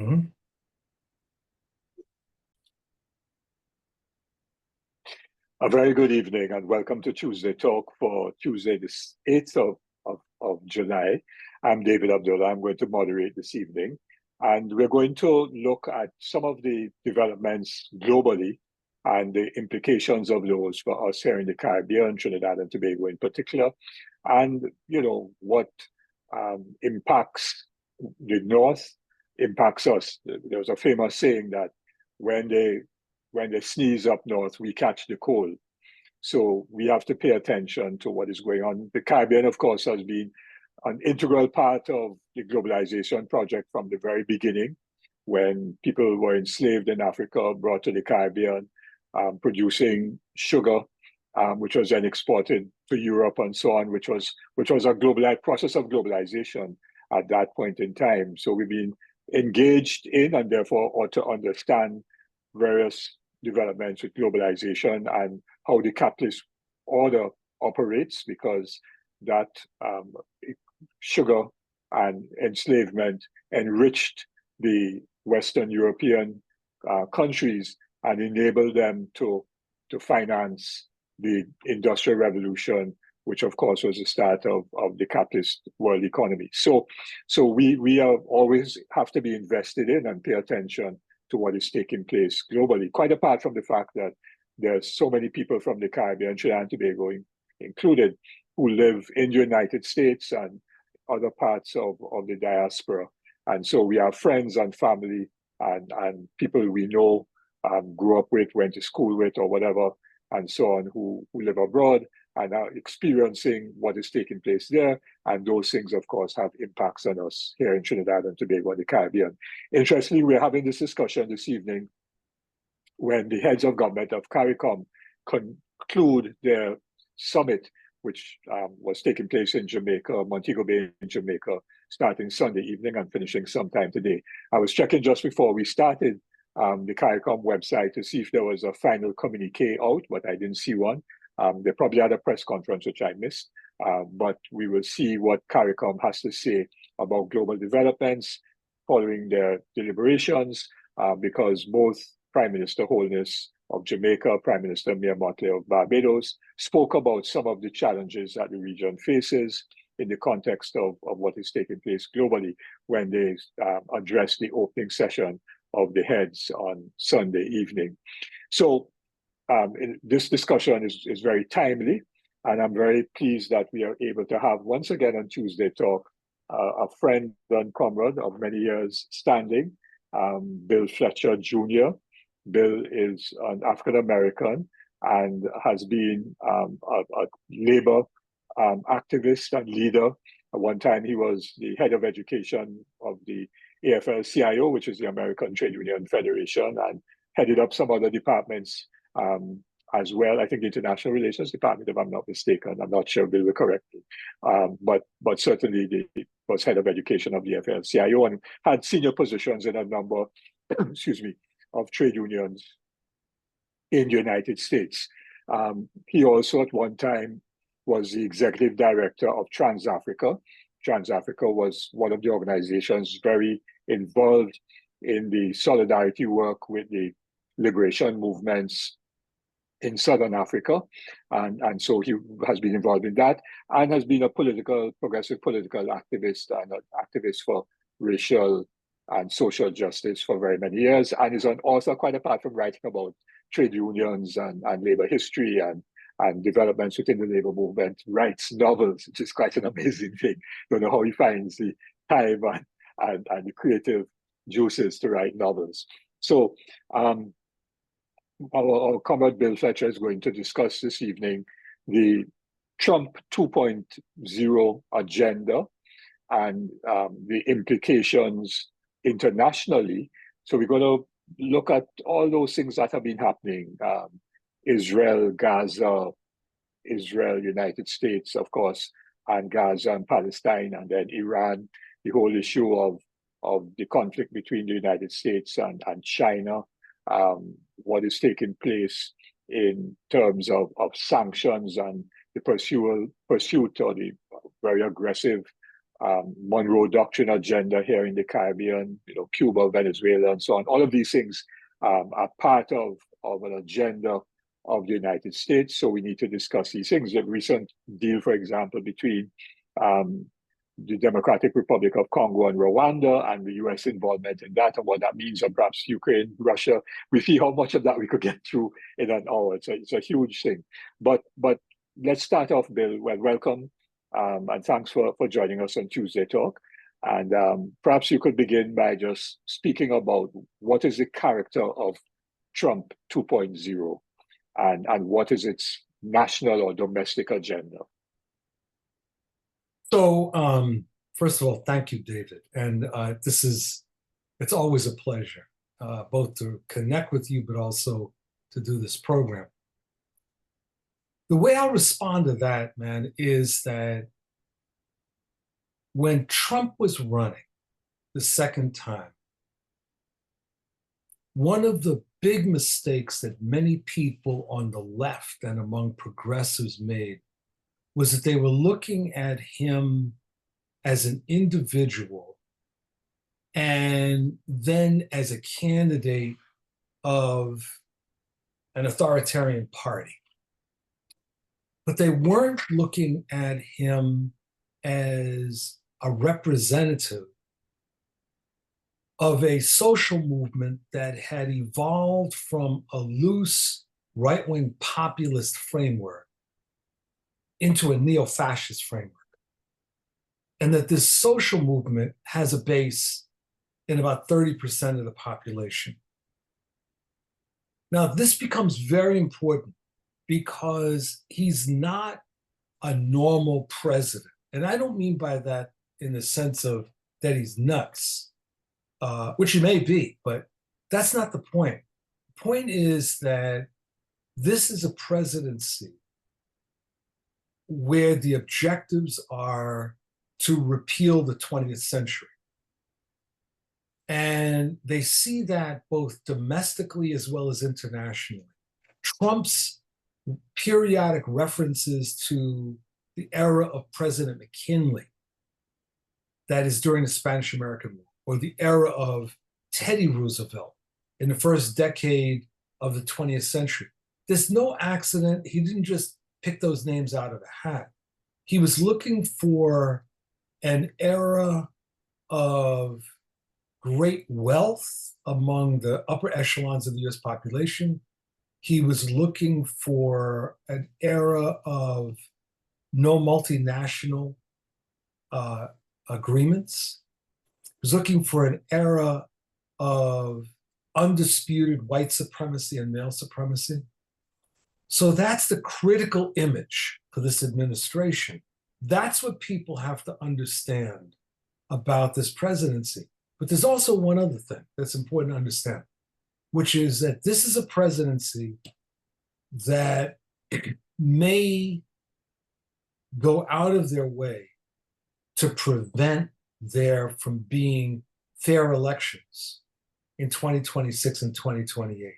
Mhm. A very good evening and welcome to Tuesday Talk for Tuesday, the 8th of July. I'm David Abdullah. I'm going to moderate this evening. And we're going to look at some of the developments globally and the implications of those for us here in the Caribbean, Trinidad and Tobago in particular, and, what impacts the North, impacts us. There was a famous saying that when they sneeze up north, we catch the cold. So we have to pay attention to what is going on. The Caribbean, of course, has been an integral part of the globalization project from the very beginning, when people were enslaved in Africa, brought to the Caribbean, producing sugar, which was then exported to Europe and so on, which was a process of globalization at that point in time. So we've been engaged in and therefore ought to understand various developments with globalization and how the capitalist order operates, because that sugar and enslavement enriched the Western European countries and enabled them to finance the Industrial Revolution, which of course was the start of the capitalist world economy. So we always have to be invested in and pay attention to what is taking place globally, quite apart from the fact that there's so many people from the Caribbean, Trinidad and Tobago included, who live in the United States and other parts of the diaspora. And so we have friends and family and people we know, grew up with, went to school with or whatever, and so on, who live abroad and are experiencing what is taking place there. And those things, of course, have impacts on us here in Trinidad and Tobago and the Caribbean. Interestingly, we're having this discussion this evening when the heads of government of CARICOM conclude their summit, which was taking place in Jamaica, Montego Bay in Jamaica, starting Sunday evening and finishing sometime today. I was checking just before we started the CARICOM website to see if there was a final communique out, but I didn't see one. They probably had a press conference, which I missed, but we will see what CARICOM has to say about global developments following their deliberations, because both Prime Minister Holness of Jamaica, Prime Minister Mia Mottley of Barbados spoke about some of the challenges that the region faces in the context of what is taking place globally when they addressed the opening session of the heads on Sunday evening. So this discussion is very timely, and I'm very pleased that we are able to have once again on Tuesday Talk a friend and comrade of many years standing, Bill Fletcher Jr. Bill is an African-American and has been a labor activist and leader. At one time, he was the head of education of the AFL-CIO, which is the American Trade Union Federation, and headed up some other departments as well. I think the International Relations Department, if I'm not mistaken. I'm not sure Bill will correct me. But certainly he was head of education of the AFL-CIO and had senior positions in a number, excuse me, of trade unions in the United States. He also at one time was the executive director of TransAfrica. TransAfrica was one of the organizations very involved in the solidarity work with the liberation movements in Southern Africa. And so he has been involved in that and has been a progressive political activist and an activist for racial and social justice for very many years, and is an author, quite apart from writing about trade unions and labor history and developments within the labor movement, writes novels, which is quite an amazing thing. Don't know how he finds the time and the creative juices to write novels. So our comrade Bill Fletcher is going to discuss this evening the Trump 2.0 agenda and the implications internationally. So we're going to look at all those things that have been happening. Israel, Gaza, Israel, United States, of course, and Gaza and Palestine, and then Iran, the whole issue of the conflict between the United States and China, what is taking place in terms of sanctions and the pursuit or the very aggressive Monroe Doctrine agenda here in the Caribbean, Cuba, Venezuela, and so on. All of these things are part of an agenda of the United States. So we need to discuss these things. The recent deal, for example, between the Democratic Republic of Congo and Rwanda, and the US involvement in that and what that means, and perhaps Ukraine, Russia. We see how much of that we could get through in an hour. It's a huge thing. But let's start off, Bill. Well, welcome, and thanks for joining us on Tuesday Talk. And perhaps you could begin by just speaking about what is the character of Trump 2.0, and what is its national or domestic agenda. So, first of all, thank you, David. And it's always a pleasure, both to connect with you, but also to do this program. The way I'll respond to that, man, is that when Trump was running the second time, one of the big mistakes that many people on the left and among progressives made was that they were looking at him as an individual and then as a candidate of an authoritarian party. But they weren't looking at him as a representative of a social movement that had evolved from a loose right-wing populist framework into a neo-fascist framework. And that this social movement has a base in about 30% of the population. Now, this becomes very important because he's not a normal president. And I don't mean by that in the sense of that he's nuts, which he may be, but that's not the point. The point is that this is a presidency where the objectives are to repeal the 20th century. And they see that both domestically as well as internationally. Trump's periodic references to the era of President McKinley, that is during the Spanish-American War, or the era of Teddy Roosevelt in the first decade of the 20th century. There's no accident. He didn't just pick those names out of a hat. He was looking for an era of great wealth among the upper echelons of the US population. He was looking for an era of no multinational agreements. He was looking for an era of undisputed white supremacy and male supremacy. So that's the critical image for this administration. That's what people have to understand about this presidency. But there's also one other thing that's important to understand, which is that this is a presidency that may go out of their way to prevent there from being fair elections in 2026 and 2028.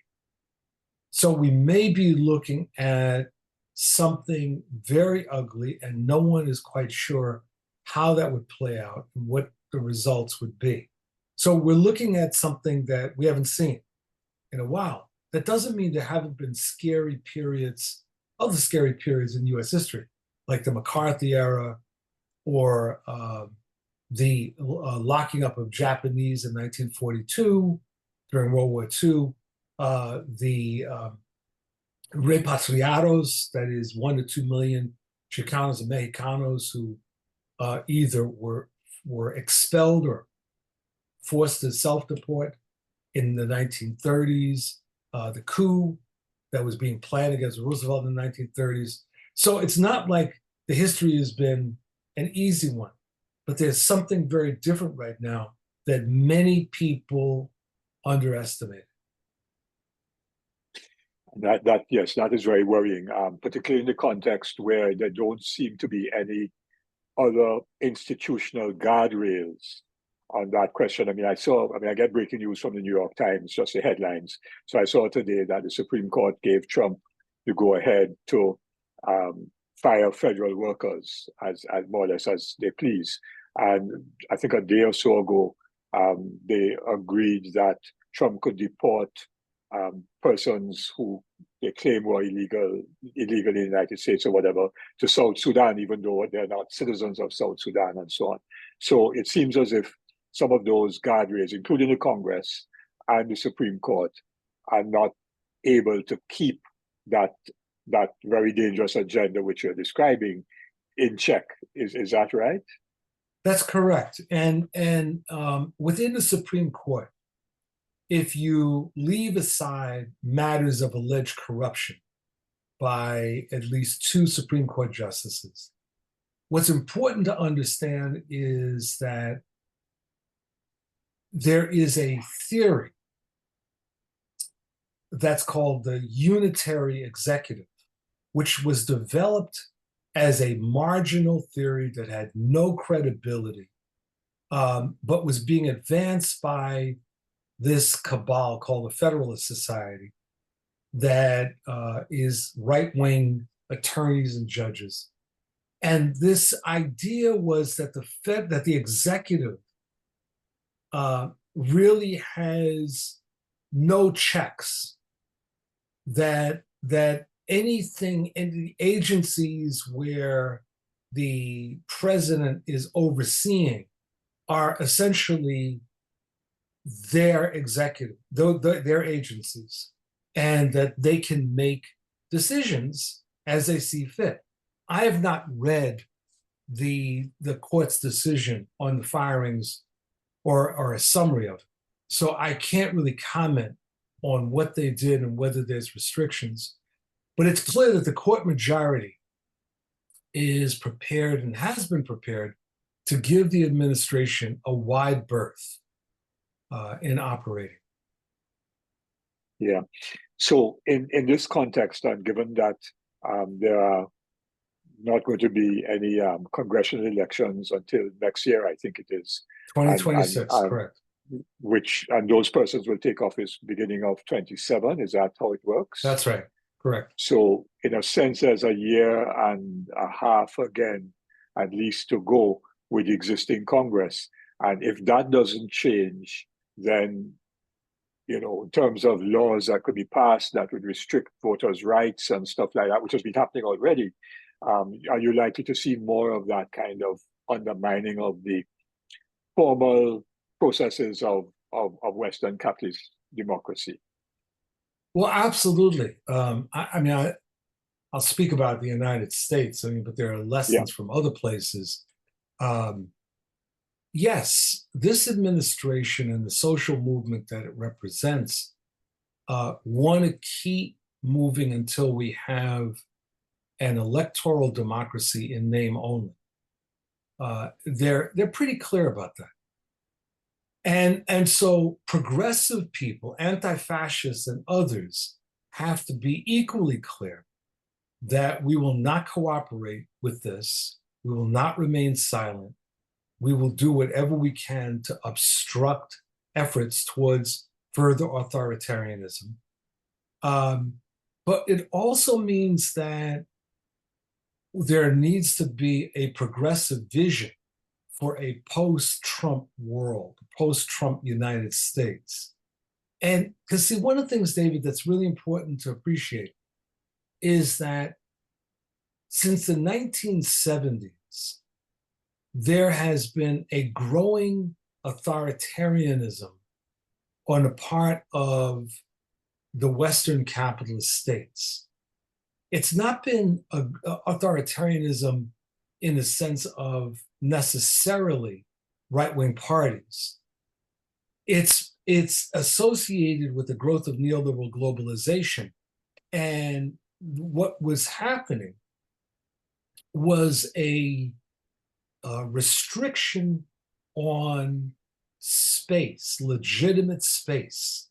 So we may be looking at something very ugly, and no one is quite sure how that would play out and what the results would be. So we're looking at something that we haven't seen in a while. That doesn't mean there haven't been scary periods, other scary periods in US history, like the McCarthy era or the locking up of Japanese in 1942 during World War II, the repatriados, that is 1 to 2 million Chicanos and Mexicanos who either were expelled or forced to self-deport in the 1930s, the coup that was being planned against Roosevelt in the 1930s. So it's not like the history has been an easy one, but there's something very different right now that many people underestimate. Yes, that is very worrying, particularly in the context where there don't seem to be any other institutional guardrails on that question. I get breaking news from the New York Times, just the headlines. So I saw today that the Supreme Court gave Trump the go-ahead to fire federal workers as more or less as they please. And I think a day or so ago, they agreed that Trump could deport persons who they claim were illegal in the United States or whatever to South Sudan, even though they're not citizens of South Sudan and so on. So it seems as if some of those guardrails, including the Congress and the Supreme Court, are not able to keep that very dangerous agenda which you're describing in check. Is that right? That's correct. And within the Supreme Court, if you leave aside matters of alleged corruption by at least 2 Supreme Court justices, what's important to understand is that there is a theory that's called the unitary executive, which was developed as a marginal theory that had no credibility, but was being advanced by this cabal called the Federalist Society that is right-wing attorneys and judges. And this idea was that the executive really has no checks, that anything in the agencies where the president is overseeing are essentially their executive, their agencies, and that they can make decisions as they see fit. I have not read the court's decision on the firings or a summary of it, so I can't really comment on what they did and whether there's restrictions. But it's clear that the court majority is prepared and has been prepared to give the administration a wide berth in operating. Yeah. So in this context, and given that there are not going to be any congressional elections until next year, I think it is. 2026, correct. And those persons will take office beginning of 27. Is that how it works? That's right. Correct. So in a sense, there's a year and a half again, at least, to go with the existing Congress. And if that doesn't change, then, in terms of laws that could be passed that would restrict voters' rights and stuff like that, which has been happening already, are you likely to see more of that kind of undermining of the formal processes of Western capitalist democracy? Well, absolutely. I'll speak about the United States, but there are lessons from other places. Yes, this administration and the social movement that it represents want to keep moving until we have an electoral democracy in name only. They're pretty clear about that. And so progressive people, anti-fascists and others, have to be equally clear that we will not cooperate with this. We will not remain silent. We will do whatever we can to obstruct efforts towards further authoritarianism. But it also means that there needs to be a progressive vision for a post-Trump world, post-Trump United States. And because, see, one of the things, David, that's really important to appreciate is that since the 1970s, there has been a growing authoritarianism on the part of the Western capitalist states. It's not been authoritarianism in the sense of necessarily right-wing parties. It's associated with the growth of neoliberal globalization. And what was happening was a restriction on space, legitimate space,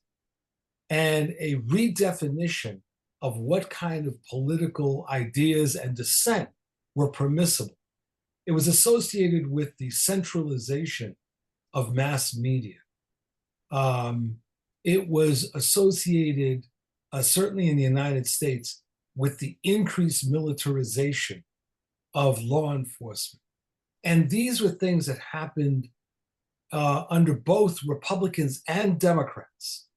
and a redefinition of what kind of political ideas and dissent were permissible. It was associated with the centralization of mass media. It was associated, certainly in the United States, with the increased militarization of law enforcement. And these were things that happened under both Republicans and Democrats.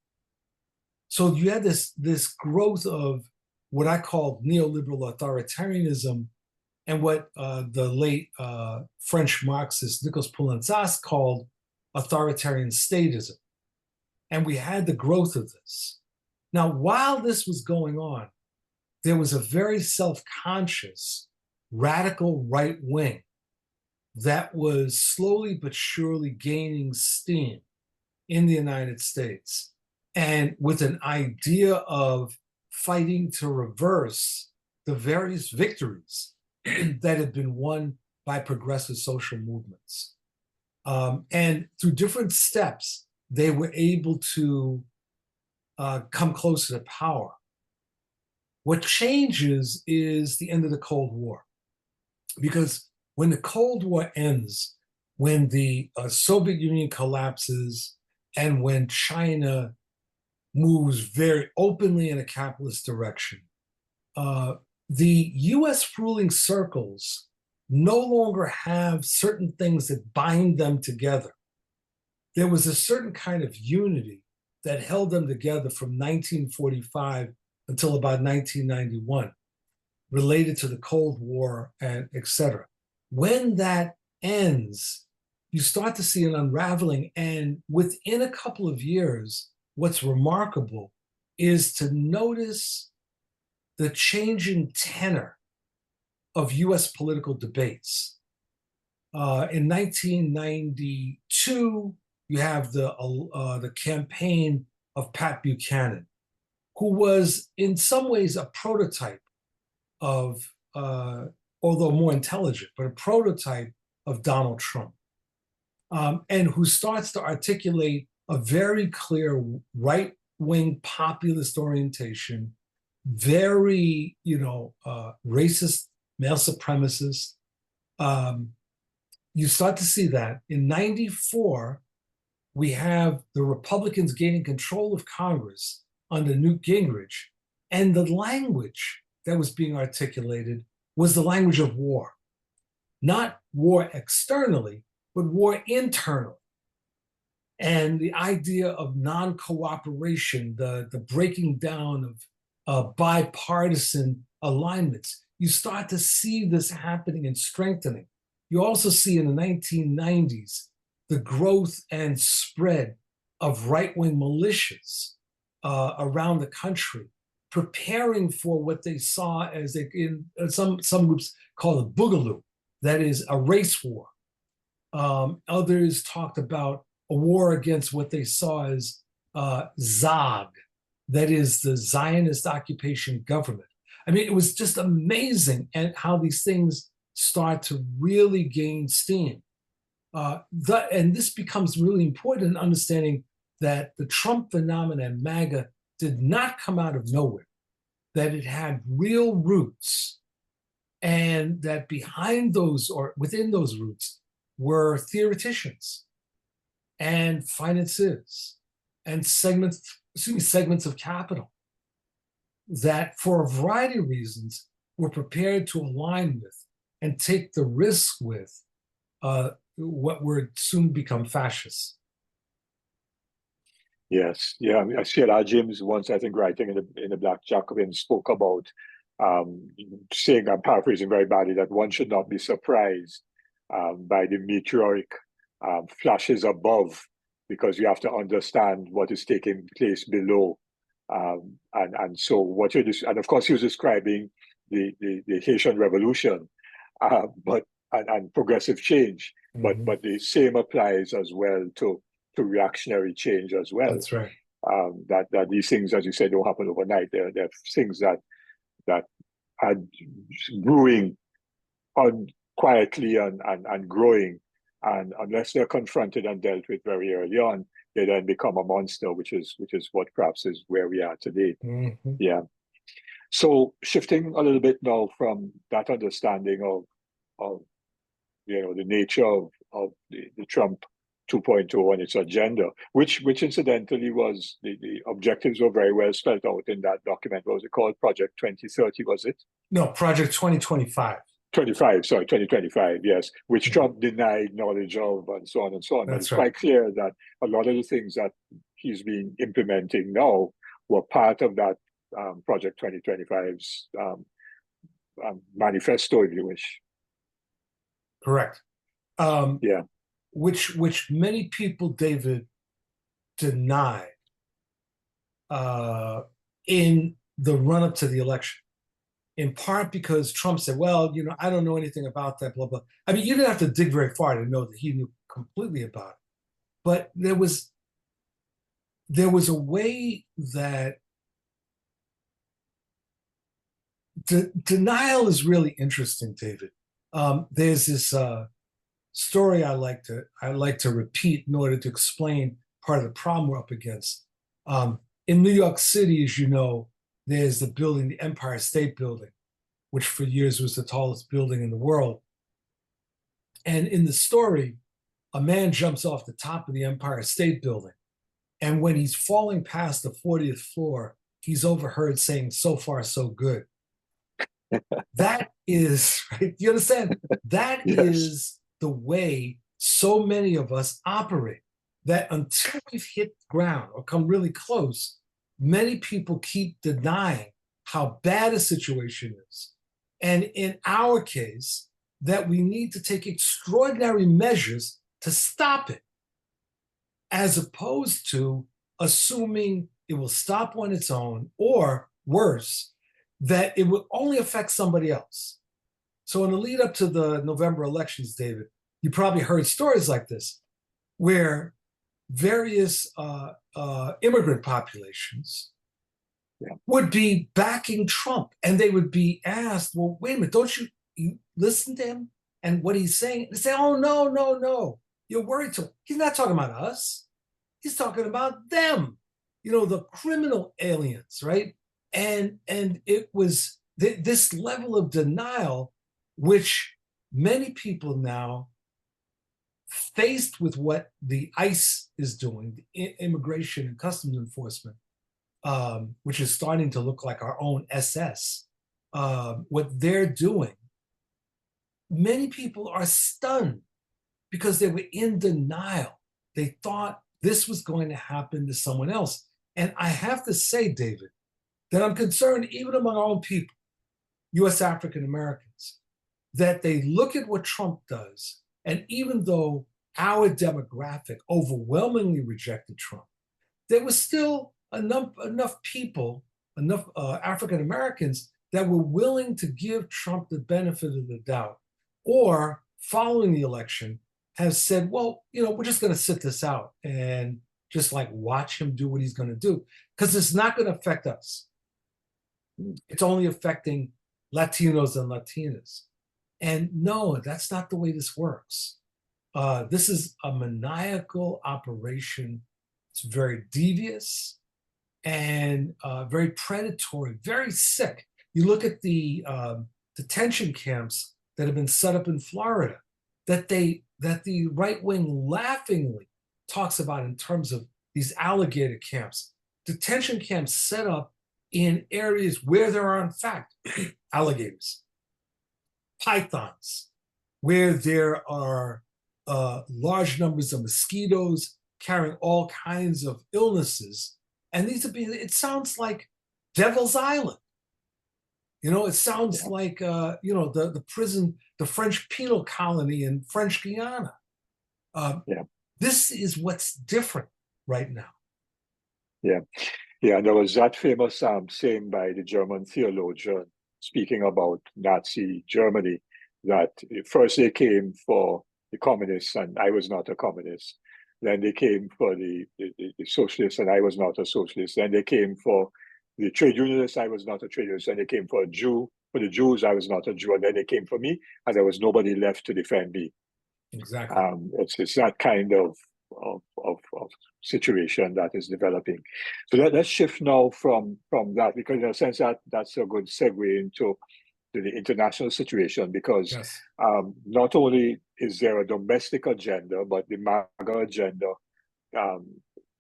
So you had this growth of what I call neoliberal authoritarianism, and what the late French Marxist Nicolas Poulantzas called authoritarian statism. And we had the growth of this. Now, while this was going on, there was a very self-conscious, radical right wing that was slowly but surely gaining steam in the United States, and with an idea of fighting to reverse the various victories that had been won by progressive social movements. And through different steps, they were able to come closer to power. What changes is the end of the Cold War. Because when the Cold War ends, when the Soviet Union collapses, and when China moves very openly in a capitalist direction, the US ruling circles no longer have certain things that bind them together. There was a certain kind of unity that held them together from 1945 until about 1991, related to the Cold War and et cetera. When that ends, you start to see an unraveling. And within a couple of years, what's remarkable is to notice the changing tenor of US political debates. In 1992, you have the campaign of Pat Buchanan, who was in some ways a prototype of, although more intelligent, but a prototype of Donald Trump, and who starts to articulate a very clear right-wing populist orientation, very, racist, male supremacist. You start to see that. In 94, we have the Republicans gaining control of Congress under Newt Gingrich, and the language that was being articulated was the language of war. Not war externally, but war internally. And the idea of non-cooperation, the breaking down of bipartisan alignments. You start to see this happening and strengthening. You also see in the 1990s the growth and spread of right-wing militias around the country, preparing for what they saw as in some groups call it boogaloo, that is a race war. Others talked about a war against what they saw as Zog, that is the Zionist occupation government. I mean, it was just amazing and how these things start to really gain steam. And this becomes really important in understanding that the Trump phenomenon, MAGA, did not come out of nowhere, that it had real roots, and that behind those or within those roots were theoreticians and financiers and segments of capital that, for a variety of reasons, were prepared to align with and take the risk with what would soon become fascists. Yes, yeah. I C.L.R. James once, I think, writing in the Black Jacobin, spoke about saying, I'm paraphrasing very badly, that one should not be surprised by the meteoric flashes above, because you have to understand what is taking place below. And so what you're and of course he was describing the Haitian Revolution, and progressive change, Mm-hmm. but the same applies as well to reactionary change as well. That's right. That these things, as you said, don't happen overnight. They're things that are brewing on quietly and growing, and unless they're confronted and dealt with very early on, they then become a monster, which is what perhaps is where we are today. Mm-hmm. Yeah. So shifting a little bit now from that understanding of the nature of the Trump 2.0 and its agenda, which incidentally was the objectives were very well spelled out in that document. What was it called? Project 2030, was it? No, Project 2025. 2025, yes, which Trump denied knowledge of and so on and so on. But That's it's right. quite clear that a lot of the things that he's been implementing now were part of that Project 2025's manifesto, if you wish. Correct. Yeah. Which many people, David, denied in the run-up to the election, in part because Trump said, well, I don't know anything about that, blah, blah. I mean, you didn't have to dig very far to know that he knew completely about it. But there was a way that denial is really interesting, David. There's this story I like to repeat in order to explain part of the problem we're up against. In New York City, as you know, there's the building, the Empire State Building, which for years was the tallest building in the world. And in the story, a man jumps off the top of the Empire State Building. And when he's falling past the 40th floor, he's overheard saying, "So far, so good." That is, right? You understand? That Yes. is the way so many of us operate, that until we've hit ground or come really close, many people keep denying how bad a situation is. And in our case, that we need to take extraordinary measures to stop it, as opposed to assuming it will stop on its own, or worse, that it will only affect somebody else. So in the lead up to the November elections, David, you probably heard stories like this, where various immigrant populations would be backing Trump, and they would be asked, well, wait a minute, don't you listen to him and what he's saying? They say, oh, no, you're worried too. He's not talking about us. He's talking about them, the criminal aliens, right? And it was this level of denial, which many people now, faced with what the ICE is doing, the Immigration and Customs Enforcement, which is starting to look like our own SS, what they're doing, many people are stunned because they were in denial. They thought this was going to happen to someone else. And I have to say, David, that I'm concerned, even among our own people, US African Americans, that they look at what Trump does, and even though our demographic overwhelmingly rejected Trump, there was still enough people, enough African Americans that were willing to give Trump the benefit of the doubt, or following the election have said, well, we're just going to sit this out and just watch him do what he's going to do, because it's not going to affect us. It's only affecting Latinos and Latinas. And no, that's not the way this works. This is a maniacal operation. It's very devious and very predatory, very sick. You look at the detention camps that have been set up in Florida, that the right wing laughingly talks about in terms of these alligator camps, detention camps set up in areas where there are, in fact, alligators, pythons, where there are large numbers of mosquitoes carrying all kinds of illnesses. And it sounds like Devil's Island. It sounds like, the prison, the French penal colony in French Guiana. This is what's different right now. Yeah, there was that famous saying by the German theologian speaking about Nazi Germany, that first they came for the communists, and I was not a communist. Then they came for the socialists, and I was not a socialist. Then they came for the trade unionists, I was not a trade unionist. Then they came for the Jews, I was not a Jew. And then they came for me, and there was nobody left to defend me. Exactly. It's that kind of situation that is developing. So let's shift now from that, because in a sense that's a good segue into the international situation, because yes. Not only is there a domestic agenda, but the MAGA agenda,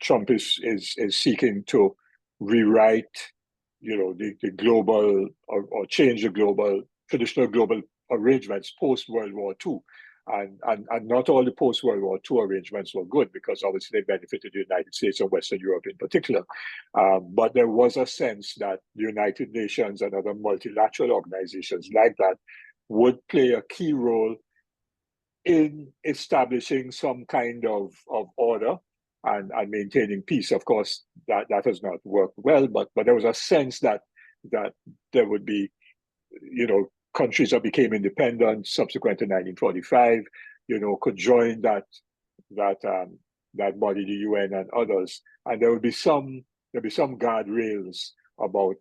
Trump is seeking to rewrite, the global or change the traditional global arrangements post-World War II. And not all the post-World War II arrangements were good, because obviously they benefited the United States and Western Europe in particular. But there was a sense that the United Nations and other multilateral organizations like that would play a key role in establishing some kind of order and maintaining peace. Of course, that has not worked well, but there was a sense that there would be, countries that became independent subsequent to 1945, could join that body, the UN and others, and there would be some guardrails about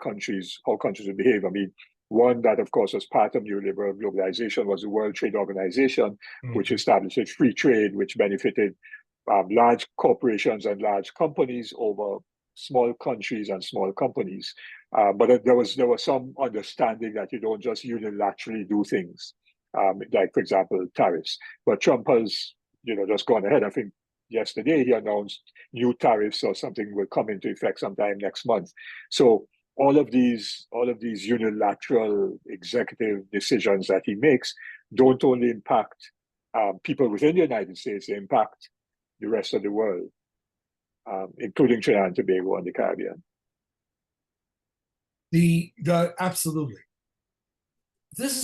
how countries would behave. I mean, one that, of course, was part of neoliberal globalization was the World Trade Organization, which established free trade, which benefited large corporations and large companies over small countries and small companies. But there was some understanding that you don't just unilaterally do things, like, for example, tariffs. But Trump has, just gone ahead. I think yesterday he announced new tariffs or something will come into effect sometime next month. So all of these unilateral executive decisions that he makes don't only impact people within the United States, they impact the rest of the world, including Trinidad and Tobago and the Caribbean. Absolutely. This is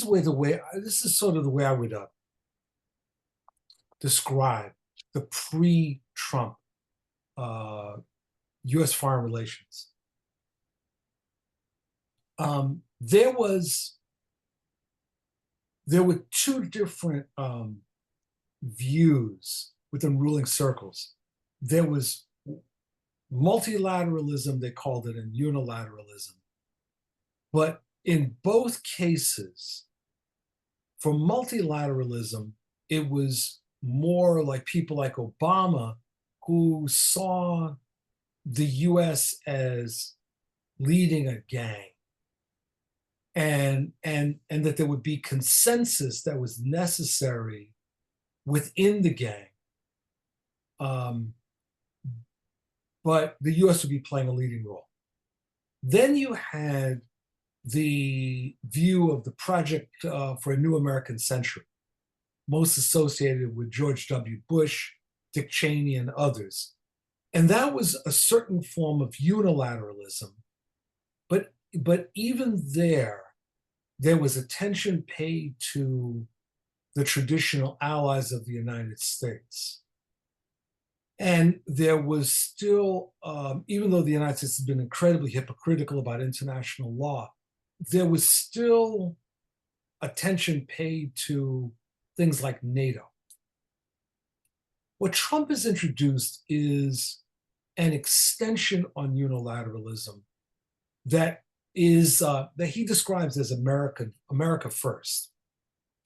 sort of the way I would describe the pre-Trump U.S. foreign relations. There were two different views within ruling circles. There was multilateralism, they called it, and unilateralism. But in both cases, for multilateralism, it was more like people like Obama, who saw the US as leading a gang, and that there would be consensus that was necessary within the gang. But the US would be playing a leading role. Then you had the view of the Project for a New American Century, most associated with George W. Bush, Dick Cheney, and others. And that was a certain form of unilateralism. But even there was attention paid to the traditional allies of the United States. And there was still, even though the United States has been incredibly hypocritical about international law, there was still attention paid to things like NATO. What Trump has introduced is an extension on unilateralism that he describes as America first.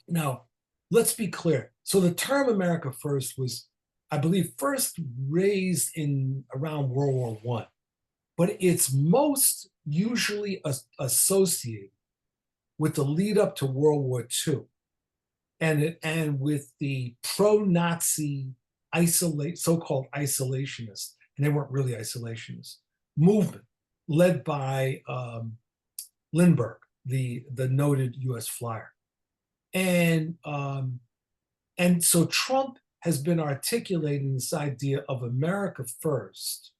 Now, let's be clear. So the term America first was, I believe, first raised in around World War I, but it's most usually associated with the lead up to World War II, and with the pro-Nazi so-called isolationists, and they weren't really isolationists, movement led by Lindbergh, the noted U.S. flyer, and so Trump has been articulating this idea of America first,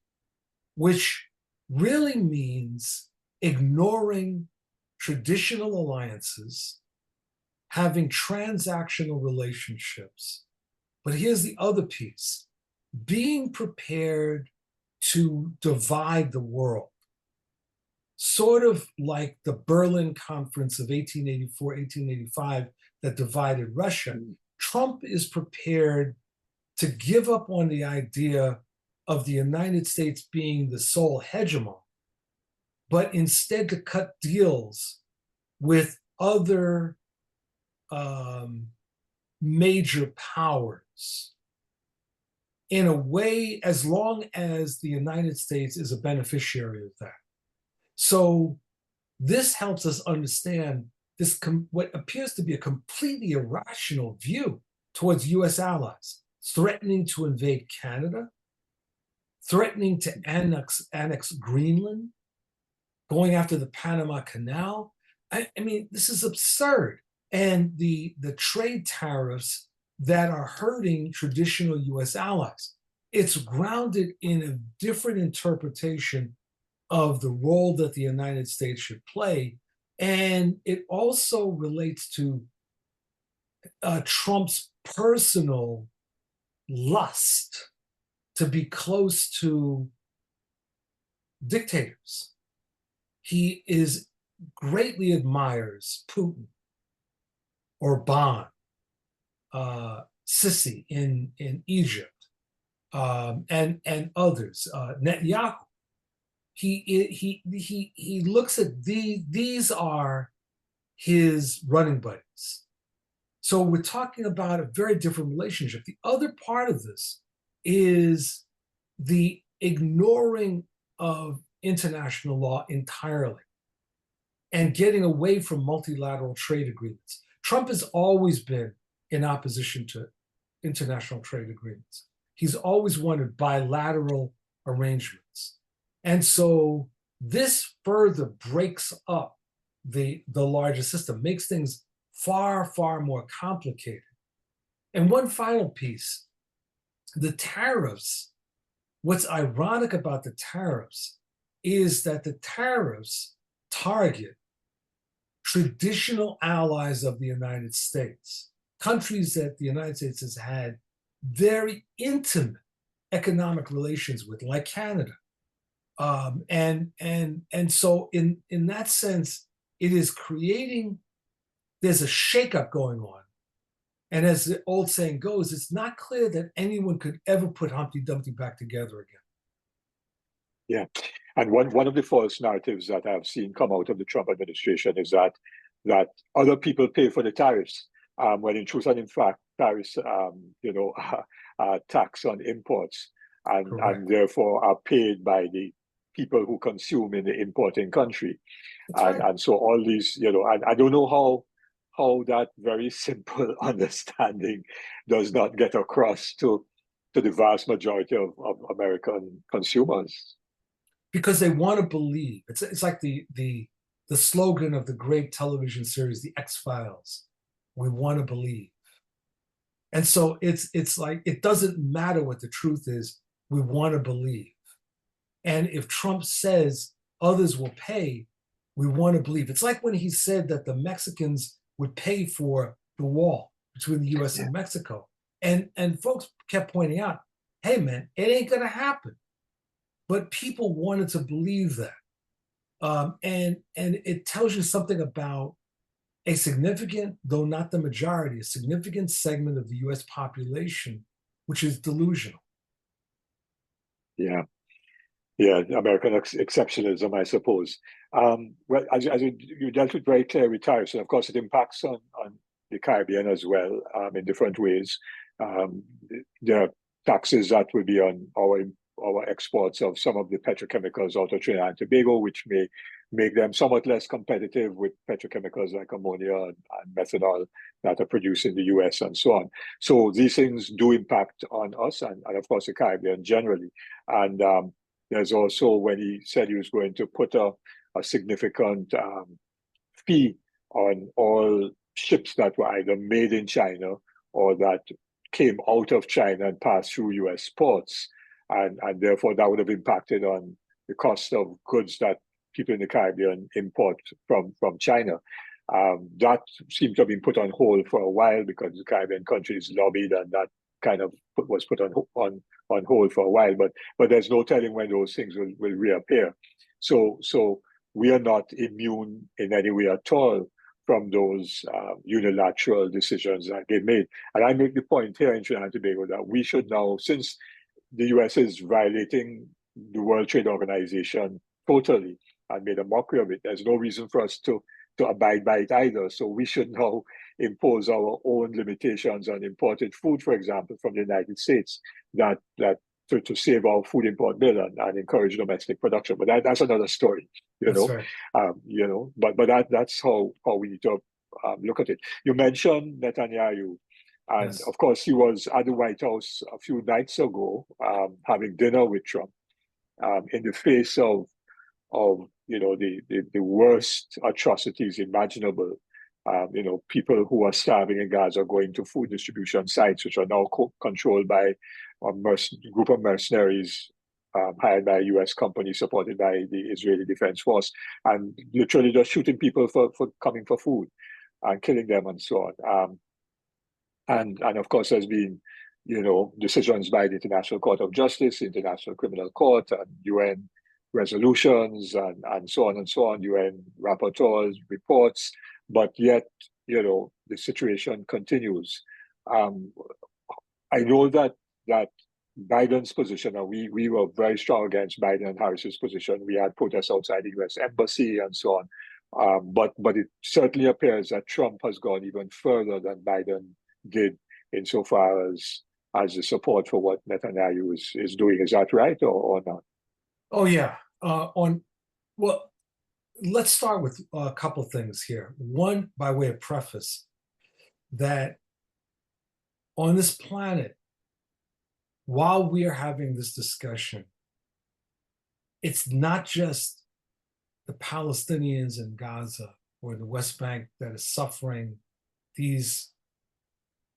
which really means ignoring traditional alliances, having transactional relationships. But here's the other piece: being prepared to divide the world. Sort of like the Berlin Conference of 1884, 1885 that divided Russia. Trump is prepared to give up on the idea of the United States being the sole hegemon, but instead to cut deals with other major powers in a way, as long as the United States is a beneficiary of that. So this helps us understand what appears to be a completely irrational view towards US allies, threatening to invade Canada, threatening to annex Greenland, going after the Panama Canal. I mean, this is absurd. and the trade tariffs that are hurting traditional US allies. It's grounded in a different interpretation of the role that the United States should play. And it also relates to Trump's personal lust to be close to dictators. He greatly admires Putin, Orban, Sisi in Egypt, and others, Netanyahu. He looks at these are his running buddies. So we're talking about a very different relationship. The other part of this is the ignoring of international law entirely and getting away from multilateral trade agreements. Trump has always been in opposition to international trade agreements. He's always wanted bilateral arrangements. And so this further breaks up the larger system, makes things far, far more complicated. And one final piece, the tariffs, what's ironic about the tariffs is that the tariffs target traditional allies of the United States, countries that the United States has had very intimate economic relations with, like Canada. And so in that sense, it is creating, there's a shakeup going on. And as the old saying goes, it's not clear that anyone could ever put Humpty Dumpty back together again. Yeah. And one of the false narratives that I've seen come out of the Trump administration is that other people pay for the tariffs, when in truth and in fact, tariffs, tax on imports and therefore are paid by the people who consume in the importing country. And so all these, and I don't know how that very simple understanding does not get across to the vast majority of American consumers. Because they want to believe. It's like the slogan of the great television series, The X-Files. We want to believe. And so it's like, it doesn't matter what the truth is, we want to believe. And if Trump says others will pay, we want to believe. It's like when he said that the Mexicans would pay for the wall between the US and Mexico. And folks kept pointing out, hey man, it ain't gonna happen. But people wanted to believe that. And it tells you something about a significant, though not the majority, a significant segment of the US population, which is delusional. Yeah. Yeah, American exceptionalism, I suppose. Well, as you dealt with very clear with tariffs, and of course it impacts on the Caribbean as well, in different ways. There are taxes that will be on our exports of some of the petrochemicals out of Trinidad and Tobago, which may make them somewhat less competitive with petrochemicals like ammonia and methanol that are produced in the US and so on. So these things do impact on us and of course the Caribbean generally. And there's also when he said he was going to put a significant fee on all ships that were either made in China or that came out of China and passed through US ports. And therefore that would have impacted on the cost of goods that people in the Caribbean import from China. That seemed to have been put on hold for a while because the Caribbean countries lobbied, and that kind of was put on hold for a while. But there's no telling when those things will reappear. So we are not immune in any way at all from those unilateral decisions that get made. And I make the point here in Trinidad and Tobago that we should now, since the US is violating the World Trade Organization totally and made a mockery of it, there's no reason for us to abide by it either. So we should now impose our own limitations on imported food, for example, from the United States, that to save our food import bill and encourage domestic production. But that's another story, That's right. But that's how we need to look at it. You mentioned Netanyahu. And Yes. of course, he was at the White House a few nights ago, having dinner with Trump, in the face of the worst atrocities imaginable People who are starving in Gaza going to food distribution sites, which are now controlled by a group of mercenaries hired by a U.S. company supported by the Israeli Defense Force, and literally just shooting people for coming for food and killing them and so on. And of course, there's been, decisions by the International Court of Justice, International Criminal Court, and UN resolutions, and so on and so on, UN rapporteurs, reports, but yet, the situation continues. I know that Biden's position, and we were very strong against Biden and Harris's position. We had protests outside the U.S. Embassy and so on. But it certainly appears that Trump has gone even further than Biden did insofar as the support for what Netanyahu is doing. Is that right or not? Oh yeah. Well, let's start with a couple things here. One, by way of preface, that on this planet, while we are having this discussion, it's not just the Palestinians in Gaza or the West Bank that is suffering these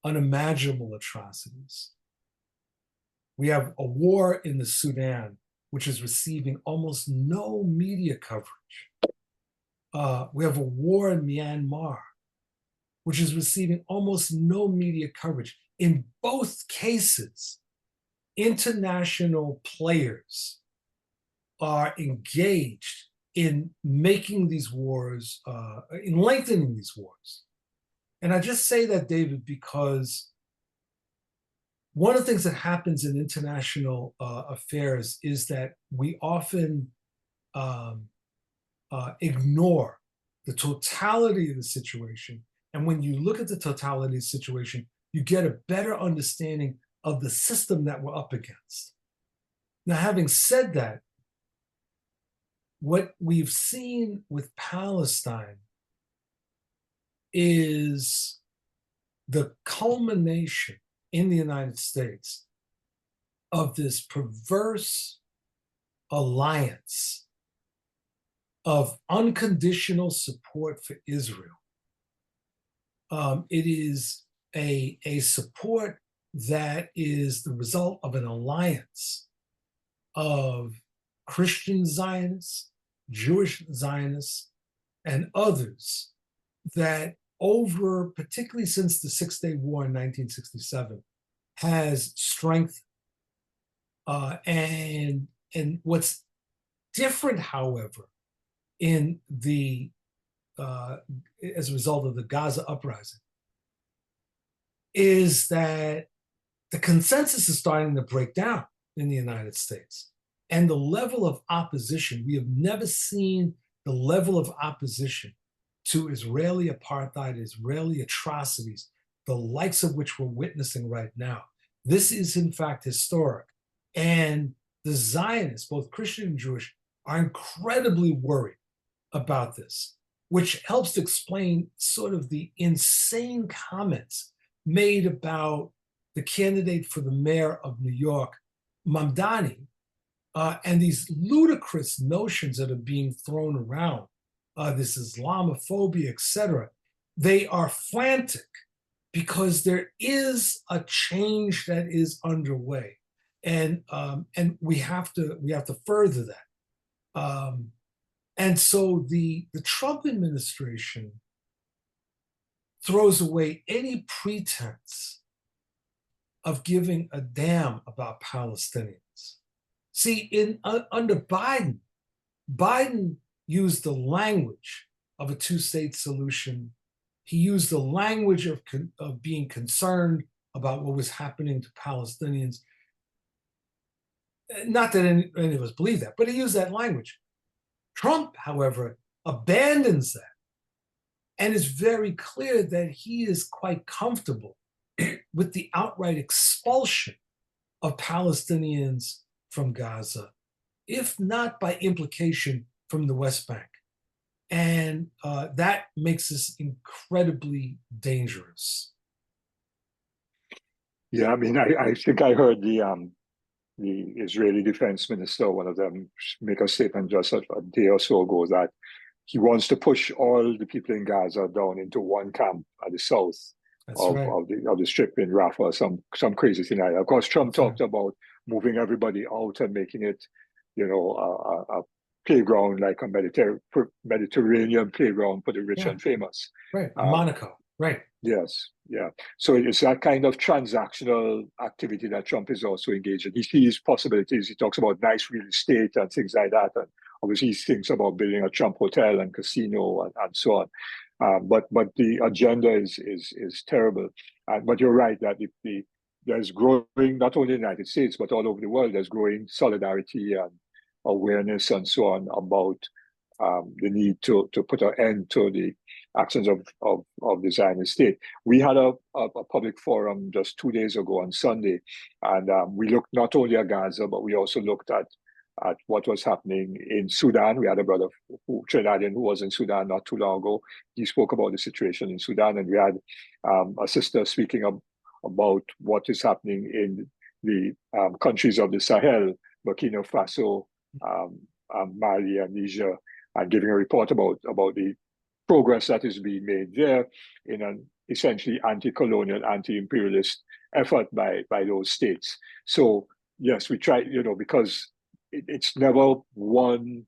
unimaginable atrocities. We have a war in the Sudan, which is receiving almost no media coverage. We have a war in Myanmar, which is receiving almost no media coverage. In both cases, international players are engaged in making these wars, in lengthening these wars. And I just say that, David, because one of the things that happens in international affairs is that we often ignore the totality of the situation. And when you look at the totality of the situation, you get a better understanding of the system that we're up against. Now, having said that, what we've seen with Palestine is the culmination in the United States of this perverse alliance of unconditional support for Israel. It is a support that is the result of an alliance of Christian Zionists, Jewish Zionists, and others that particularly since the Six-Day War in 1967, has strengthened. And what's different, however, as a result of the Gaza uprising, is that the consensus is starting to break down in the United States. And the level of opposition, we have never seen the level of opposition to Israeli apartheid, Israeli atrocities, the likes of which we're witnessing right now. This is, in fact, historic. And the Zionists, both Christian and Jewish, are incredibly worried about this, which helps to explain sort of the insane comments made about the candidate for the mayor of New York, Mamdani, and these ludicrous notions that are being thrown around, this Islamophobia, etc. They are frantic because there is a change that is underway, and we have to further that. And so the Trump administration throws away any pretense of giving a damn about Palestinians. See, under Biden used the language of a two-state solution. He used the language of being concerned about what was happening to Palestinians. Not that any of us believe that, but he used that language. Trump, however, abandons that and is very clear that he is quite comfortable with the outright expulsion of Palestinians from Gaza, if not by implication from the West Bank. And that makes this incredibly dangerous. Yeah, I mean, I think I heard the Israeli defense minister, one of them, make a statement just a day or so ago that he wants to push all the people in Gaza down into one camp at the south of the strip in Rafah, some crazy thing like that. Of course, Trump talked about moving everybody out and making it, a playground, like a Mediterranean playground for the rich and famous. Right, Monaco, right. Yes, yeah. So it's that kind of transactional activity that Trump is also engaged in. He sees possibilities. He talks about nice real estate and things like that. And obviously he thinks about building a Trump hotel and casino and so on. But the agenda is terrible. But you're right that there's growing, not only in the United States, but all over the world, there's growing solidarity and awareness and so on about the need to put an end to the actions of the Zionist state. We had a public forum just 2 days ago on Sunday, and we looked not only at Gaza, but we also looked at what was happening in Sudan. We had a brother, Trinidadian, who was in Sudan not too long ago. He spoke about the situation in Sudan, and we had a sister speaking about what is happening in the countries of the Sahel, Burkina Faso, Mali, and Niger, and giving a report about the progress that is being made there in an essentially anti-colonial, anti-imperialist effort by those states. So yes, we try, because it's never one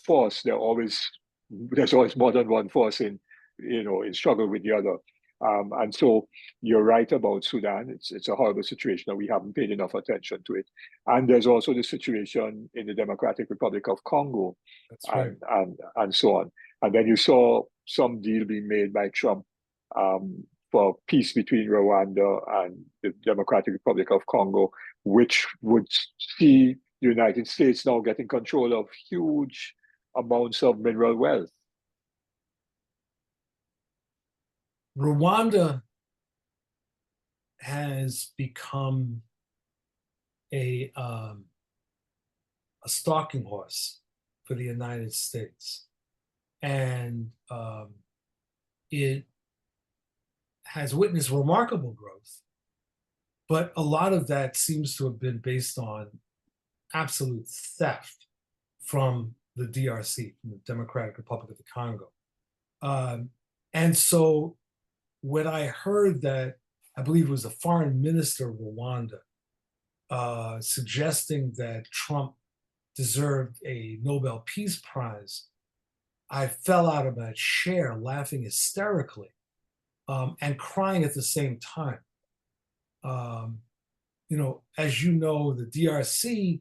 force. There's always more than one force in struggle with the other. And so you're right about Sudan. It's a horrible situation that we haven't paid enough attention to it. And there's also the situation in the Democratic Republic of Congo. That's right. and so on. And then you saw some deal being made by Trump for peace between Rwanda and the Democratic Republic of Congo, which would see the United States now getting control of huge amounts of mineral wealth. Rwanda has become a stalking horse for the United States, and it has witnessed remarkable growth, but a lot of that seems to have been based on absolute theft from the DRC, from the Democratic Republic of the Congo. And so when I heard that, I believe it was the foreign minister of Rwanda suggesting that Trump deserved a Nobel Peace Prize, I fell out of my chair laughing hysterically and crying at the same time. As you know, the DRC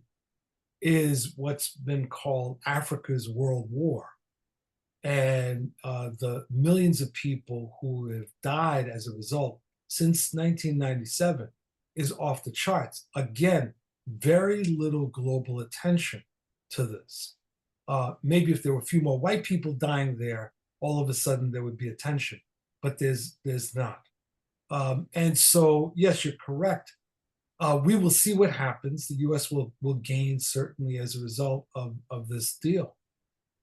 is what's been called Africa's World War. And the millions of people who have died as a result since 1997 is off the charts. Again, very little global attention to this. Maybe if there were a few more white people dying there, all of a sudden there would be attention, but there's not. And so, yes, you're correct. We will see what happens. The U.S. will gain certainly as a result of this deal.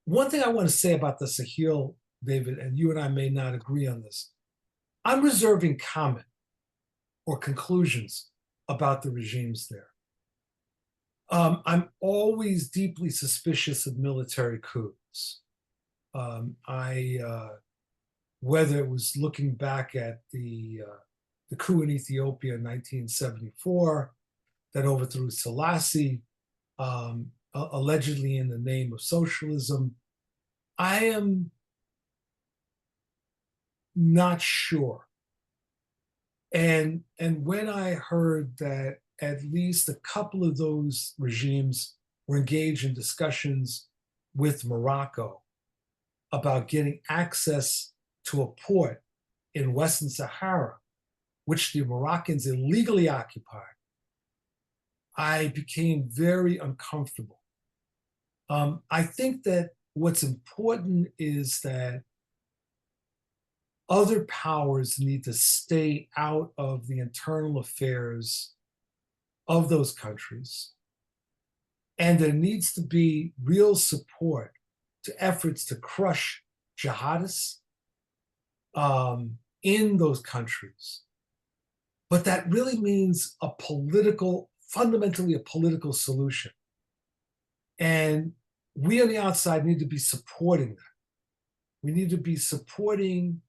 One thing I want to say about the Sahel, David, and you and I may not agree on this, I'm reserving comment or conclusions about the regimes there. I'm always deeply suspicious of military coups. Whether it was looking back at the coup in Ethiopia in 1974 that overthrew Selassie, allegedly in the name of socialism, I am not sure. And when I heard that at least a couple of those regimes were engaged in discussions with Morocco about getting access to a port in Western Sahara, which the Moroccans illegally occupied, I became very uncomfortable. I think that what's important is that other powers need to stay out of the internal affairs of those countries. And there needs to be real support to efforts to crush jihadists in those countries. But that really means fundamentally a political solution. And we on the outside need to be supporting that. We need to be supporting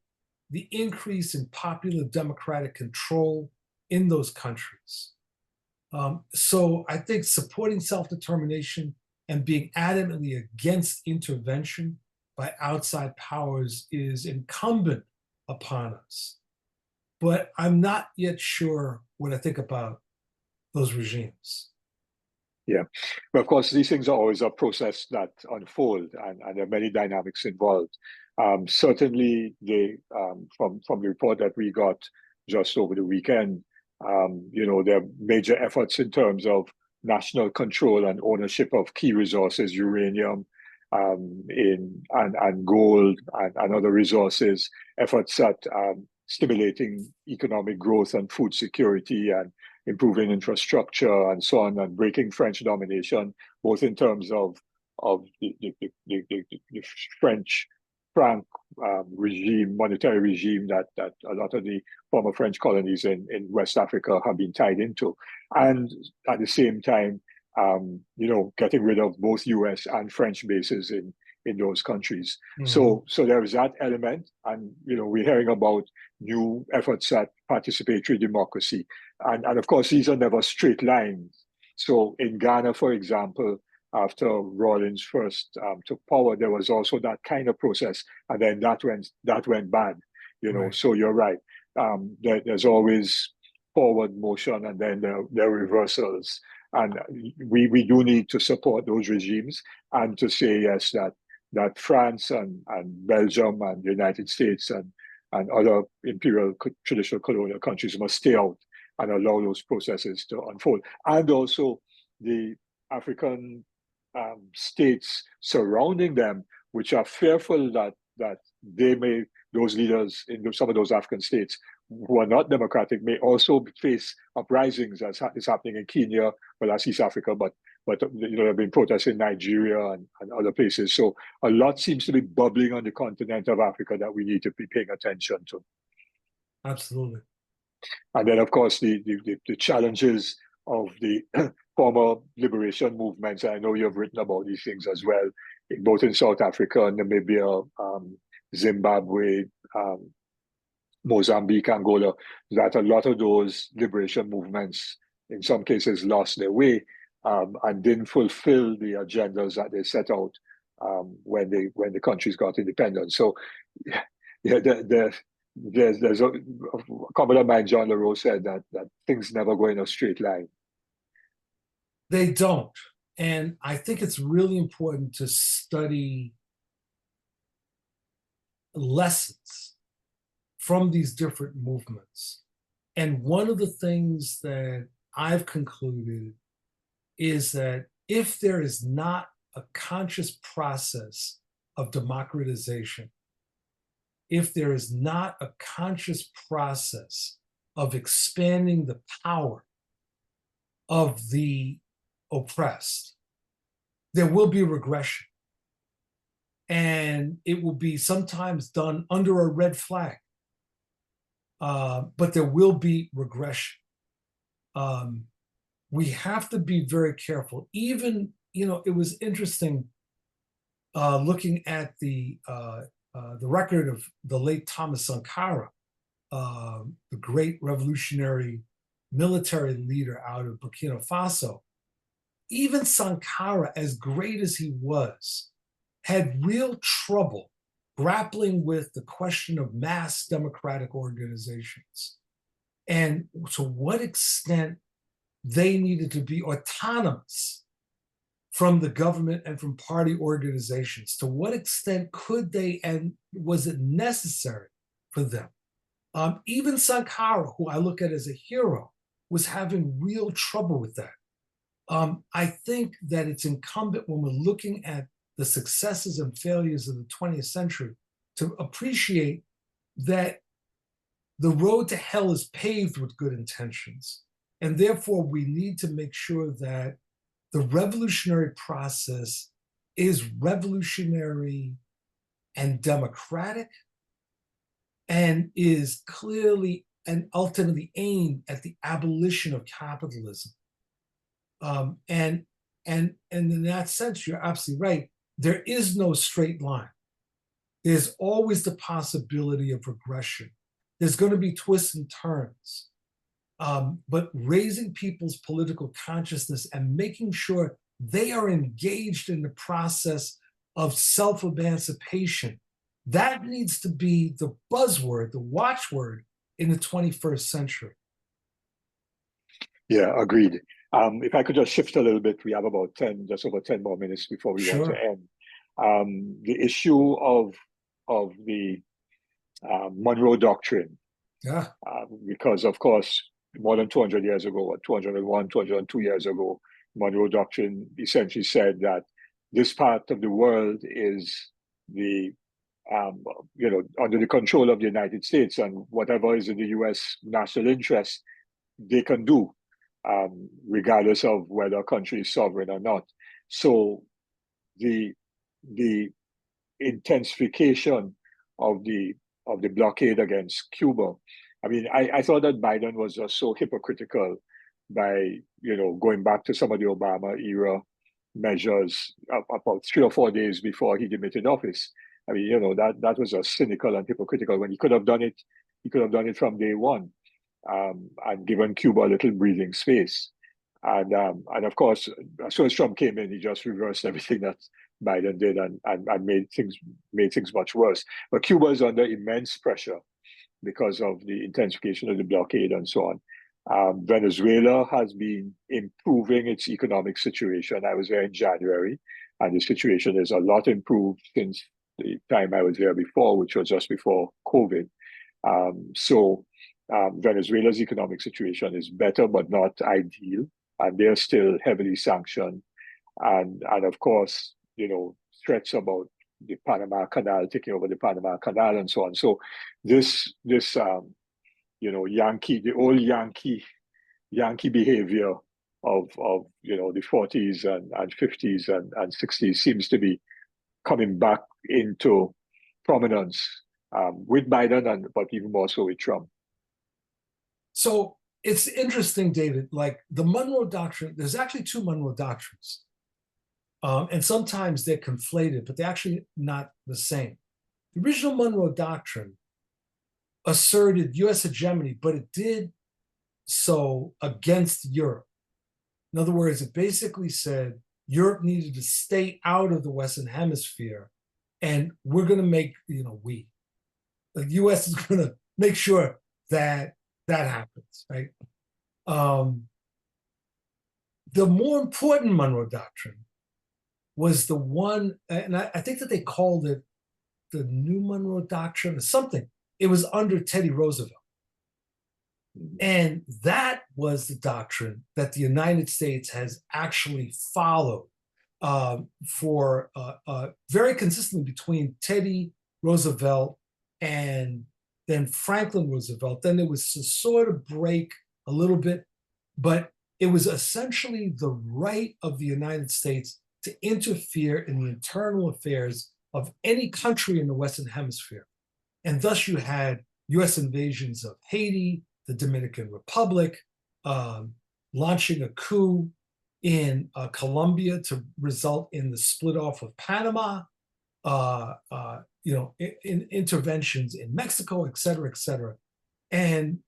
the increase in popular democratic control in those countries. So I think supporting self-determination and being adamantly against intervention by outside powers is incumbent upon us. But I'm not yet sure what I think about those regimes. Yeah, but of course, these things are always a process that unfold, and there are many dynamics involved. Certainly, from the report that we got just over the weekend, there are major efforts in terms of national control and ownership of key resources, uranium, and gold and other resources. Efforts at stimulating economic growth and food security and improving infrastructure and so on, and breaking French domination, both in terms of the French franc regime, monetary regime that a lot of the former French colonies in West Africa have been tied into, and at the same time, getting rid of both U.S. and French bases in those countries. So there is that element, and we're hearing about new efforts at participatory democracy, and of course these are never straight lines. So in Ghana, for example, after Rawlings first took power, there was also that kind of process, and then that went bad. Right. So you're right. There's always forward motion, and then there are reversals. And we do need to support those regimes and to say yes that France and Belgium and the United States and other imperial traditional colonial countries must stay out and allow those processes to unfold. And also the African states surrounding them, which are fearful that those leaders in some of those African states who are not democratic may also face uprisings, as is happening in Kenya, well, that's East Africa, but there have been protests in Nigeria and other places. So a lot seems to be bubbling on the continent of Africa that we need to be paying attention to. Absolutely. And then, of course, the challenges of the former liberation movements. I know you've written about these things as well, both in South Africa, Namibia, Zimbabwe, Mozambique, Angola, that a lot of those liberation movements, in some cases, lost their way and didn't fulfill the agendas that they set out when the countries got independent. So, there's a commoner of mine, John LaRose, said that things never go in a straight line. They don't. And I think it's really important to study lessons from these different movements. And one of the things that I've concluded is that if there is not a conscious process of democratization, if there is not a conscious process of expanding the power of the oppressed, there will be regression. And it will be sometimes done under a red flag. But there will be regression. We have to be very careful. Even, it was interesting looking at the record of the late Thomas Sankara, the great revolutionary military leader out of Burkina Faso. Even Sankara, as great as he was, had real trouble grappling with the question of mass democratic organizations and to what extent they needed to be autonomous from the government and from party organizations. To what extent could they, and was it necessary for them? Even Sankara, who I look at as a hero, was having real trouble with that. I think that it's incumbent when we're looking at the successes and failures of the 20th century to appreciate that the road to hell is paved with good intentions. And therefore, we need to make sure that the revolutionary process is revolutionary and democratic and is clearly and ultimately aimed at the abolition of capitalism. And in that sense, you're absolutely right. There is no straight line. there's always the possibility of regression. There's going to be twists and turns. But raising people's political consciousness and making sure they are engaged in the process of self-emancipation, that needs to be the buzzword, the watchword in the 21st century. Yeah, agreed. If I could just shift a little bit, we have about just over 10 more minutes before we want to end. The issue of the Monroe Doctrine, Yeah. because of course, more than 200 years ago, or 201, 202 years ago, Monroe Doctrine essentially said that this part of the world is the under the control of the United States, and whatever is in the U.S. national interest, they can do, regardless of whether a country is sovereign or not. So the intensification of the blockade against Cuba. I mean, I thought that Biden was just so hypocritical by going back to some of the Obama era measures about 3 or 4 days before he demitted office. I mean, that was just cynical and hypocritical when he could have done it. He could have done it from day one, and given Cuba a little breathing space. And of course, as soon as Trump came in, he just reversed everything that Biden did and made things much worse. But Cuba is under immense pressure because of the intensification of the blockade and so on. Venezuela has been improving its economic situation. I was there in January, and the situation is a lot improved since the time I was there before, which was just before COVID. Venezuela's economic situation is better, but not ideal, and they're still heavily sanctioned. And of course, threats about the Panama Canal, taking over the Panama Canal and so on. So this the old Yankee behavior of the 40s and 50s and 60s seems to be coming back into prominence with Biden, but even more so with Trump. So it's interesting, David, like the Monroe Doctrine, there's actually two Monroe Doctrines. And sometimes they're conflated, but they're actually not the same. The original Monroe Doctrine asserted US hegemony, but it did so against Europe. In other words, it basically said Europe needed to stay out of the Western Hemisphere, and we're going to make, the US is going to make sure that happens, right? The more important Monroe Doctrine was the one, and I think that they called it the New Monroe Doctrine or something. It was under Teddy Roosevelt. And that was the doctrine that the United States has actually followed for very consistently between Teddy Roosevelt and then Franklin Roosevelt. Then there was a sort of break a little bit, but it was essentially the right of the United States to interfere in the internal affairs of any country in the Western Hemisphere. And thus you had US invasions of Haiti, the Dominican Republic, launching a coup in Colombia to result in the split off of Panama, in interventions in Mexico, et cetera, et cetera. And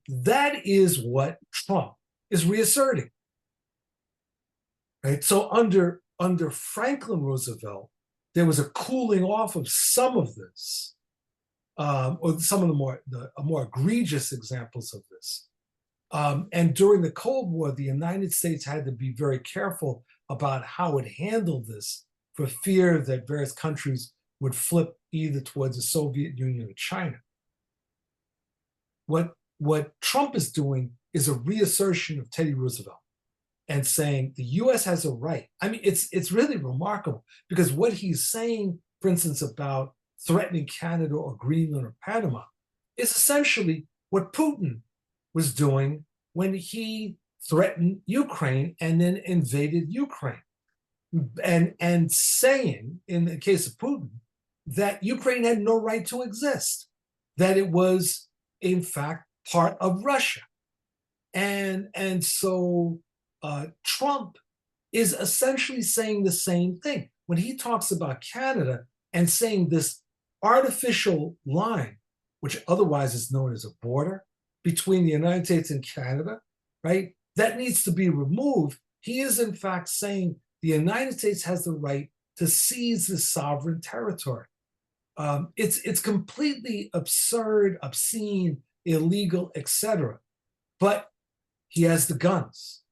that is what Trump is reasserting. Right? So under Franklin Roosevelt, there was a cooling off of some of this, or some of the more egregious examples of this. And during the Cold War, the United States had to be very careful about how it handled this for fear that various countries would flip either towards the Soviet Union or China. What Trump is doing is a reassertion of Teddy Roosevelt and saying the US has a right. I mean, it's really remarkable because what he's saying, for instance, about threatening Canada or Greenland or Panama is essentially what Putin was doing when he threatened Ukraine and then invaded Ukraine. And saying, in the case of Putin, that Ukraine had no right to exist, that it was, in fact, part of Russia. And so Trump is essentially saying the same thing. When he talks about Canada and saying this artificial line, which otherwise is known as a border between the United States and Canada, right? That needs to be removed. He is, in fact, saying the United States has the right to seize this sovereign territory. It's completely absurd, obscene, illegal, etc. But he has the guns.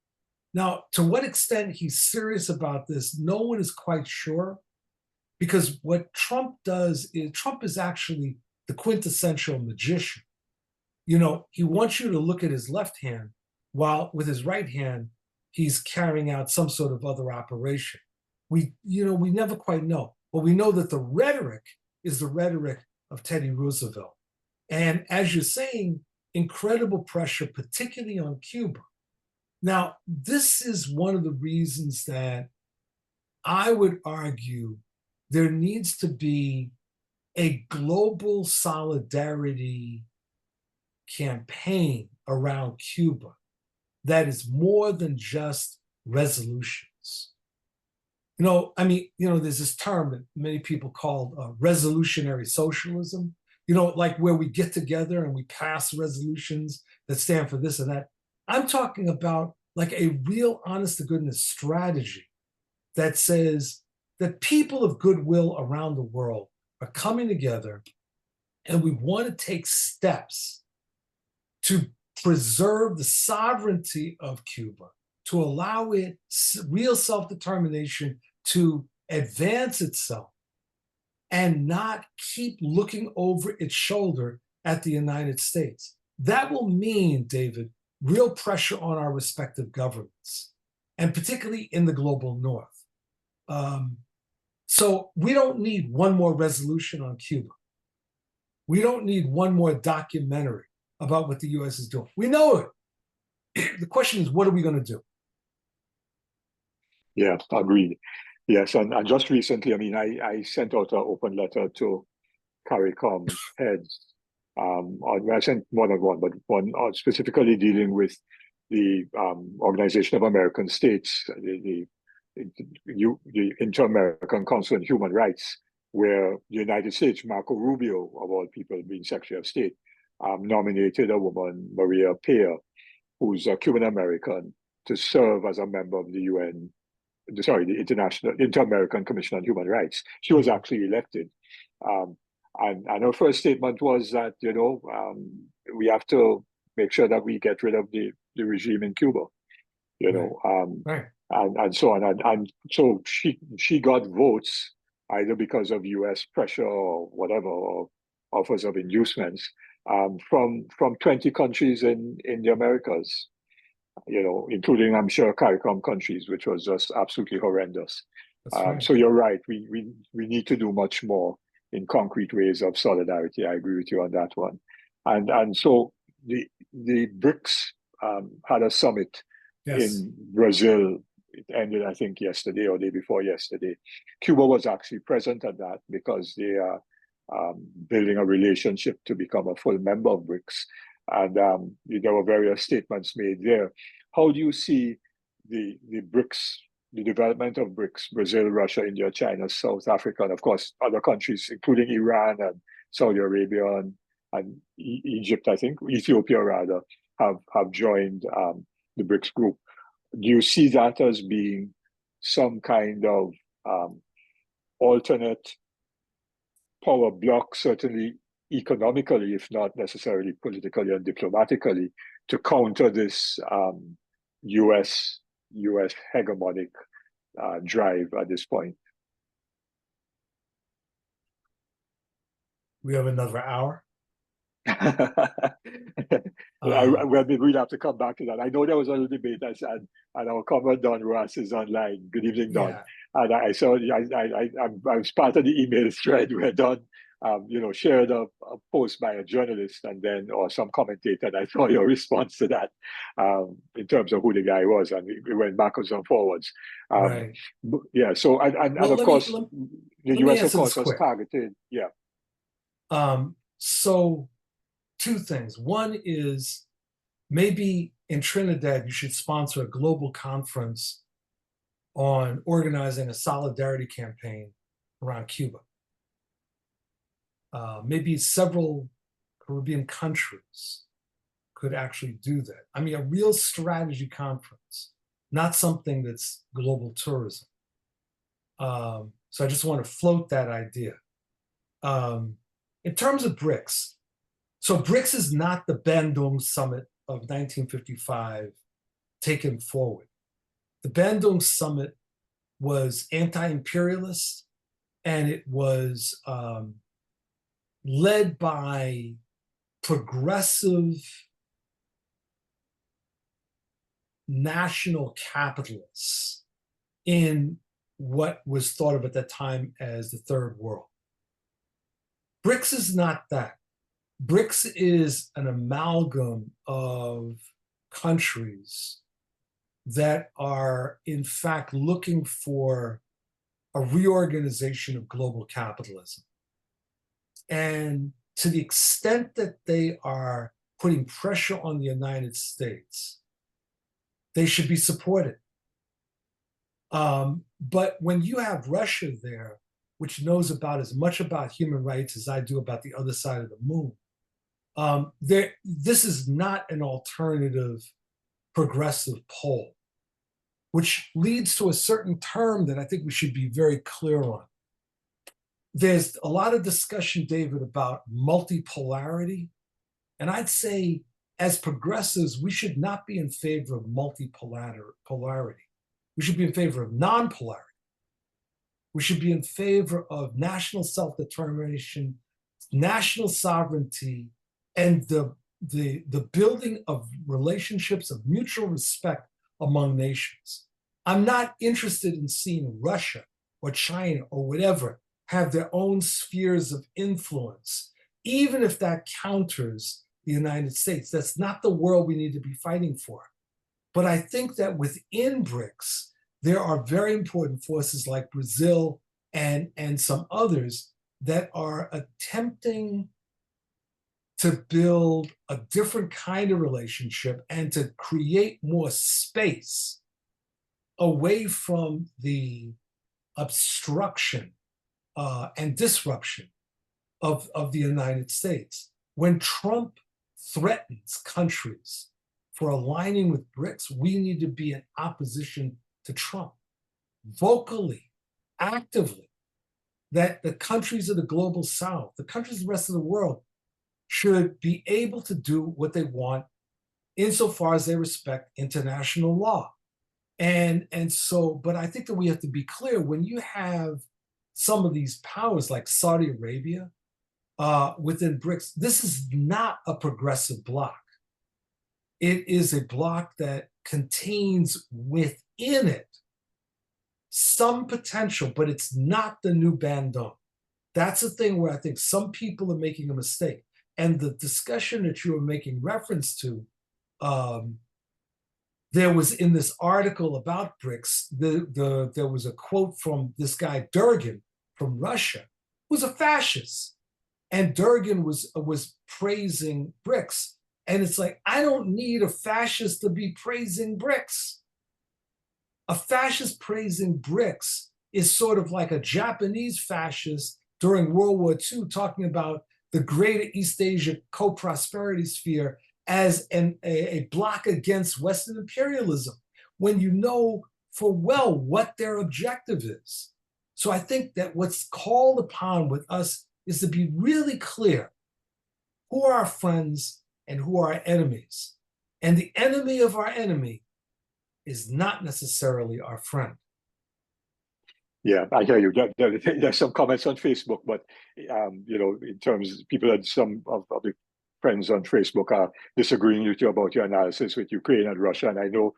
Now, to what extent he's serious about this, no one is quite sure, because what Trump does is Trump is actually the quintessential magician. You know, he wants you to look at his left hand while with his right hand, he's carrying out some sort of other operation. We never quite know, but we know that the rhetoric is the rhetoric of Teddy Roosevelt. And as you're saying, incredible pressure, particularly on Cuba. Now, this is one of the reasons that I would argue there needs to be a global solidarity campaign around Cuba that is more than just resolutions. There's this term that many people call resolutionary socialism, like where we get together and we pass resolutions that stand for this and that. I'm talking about like a real honest to goodness strategy that says that people of goodwill around the world are coming together and we want to take steps to preserve the sovereignty of Cuba, to allow it real self-determination to advance itself and not keep looking over its shoulder at the United States. That will mean, David, real pressure on our respective governments, and particularly in the global north. So we don't need one more resolution on Cuba. We don't need one more documentary about what the U.S. is doing. We know it. The question is, what are we going to do? Yeah, agreed. Yes, and just recently, I sent out an open letter to CARICOM heads. I sent more than one, but one specifically dealing with the Organization of American States, the Inter-American Council on Human Rights, where the United States, Marco Rubio, of all people, being Secretary of State, nominated a woman, Maria Peer, who's a Cuban-American, to serve as a member of the the Inter-American Commission on Human Rights. She was actually elected. And her first statement was that, we have to make sure that we get rid of the regime in Cuba, Right. And so on. And so she got votes either because of US pressure or whatever, or offers of inducements from 20 countries in the Americas, including, I'm sure, CARICOM countries, which was just absolutely horrendous. Right. So you're right. We need to do much more in concrete ways of solidarity. I agree with you on that one. And so the BRICS had a summit in Brazil. It ended, I think, yesterday or day before yesterday. Cuba was actually present at that because they are building a relationship to become a full member of BRICS. And there were various statements made there. How do you see the BRICS, the development of BRICS, Brazil, Russia, India, China, South Africa, and of course other countries, including Iran and Saudi Arabia and Egypt, I think, Ethiopia rather, have joined the BRICS group. Do you see that as being some kind of alternate power bloc, certainly economically, if not necessarily politically and diplomatically, to counter this US hegemonic drive at this point? We have another hour. We'll have to come back to that. I know there was a little debate, and our comrade Don Ross is online. Good evening, Don. Yeah. And I saw I was part of the email thread where Don shared a post by a journalist or some commentator, and I saw your response to that in terms of who the guy was, and we went backwards and forwards. Right. Yeah. So and of course, the US of course was targeted. Yeah. So two things. One is maybe in Trinidad you should sponsor a global conference on organizing a solidarity campaign around Cuba. maybe several Caribbean countries could actually do that. I mean, a real strategy conference, not something that's global tourism. So I just want to float that idea. In terms of BRICS, so BRICS is not the Bandung Summit of 1955 taken forward. The Bandung Summit was anti-imperialist, and it was led by progressive national capitalists in what was thought of at that time as the third world. BRICS is not that. BRICS is an amalgam of countries that are, in fact, looking for a reorganization of global capitalism. And to the extent that they are putting pressure on the United States, they should be supported. But when you have Russia there, which knows about as much about human rights as I do about the other side of the moon, this is not an alternative progressive pole, which leads to a certain term that I think we should be very clear on. There's a lot of discussion, David, about multipolarity. And I'd say as progressives, we should not be in favor of multipolarity. We should be in favor of non-polarity. We should be in favor of national self-determination, national sovereignty, and the building of relationships of mutual respect among nations. I'm not interested in seeing Russia or China or whatever have their own spheres of influence, even if that counters the United States. That's not the world we need to be fighting for. But I think that within BRICS, there are very important forces like Brazil and some others that are attempting to build a different kind of relationship and to create more space away from the obstruction and disruption of the United States. When Trump threatens countries for aligning with BRICS, we need to be in opposition to Trump, vocally, actively, that the countries of the global south, the countries of the rest of the world, should be able to do what they want insofar as they respect international law. And so, but I think that we have to be clear, when you have some of these powers like Saudi Arabia within BRICS, this is not a progressive bloc. It is a bloc that contains within it some potential, but it's not the new Bandung. That's the thing where I think some people are making a mistake. And the discussion that you were making reference to, there was in this article about BRICS, there was a quote from this guy Durgan from Russia, who's a fascist. And Durgan was praising BRICS. And it's like, I don't need a fascist to be praising BRICS. A fascist praising BRICS is sort of like a Japanese fascist during World War II talking about the greater East Asia co-prosperity sphere as a block against Western imperialism, when you know for well what their objective is. So I think that what's called upon with us is to be really clear who are our friends and who are our enemies. And the enemy of our enemy is not necessarily our friend. Yeah, I hear you. There's some comments on Facebook, but in terms of people, some of the friends on Facebook are disagreeing with you about your analysis with Ukraine and Russia, and I know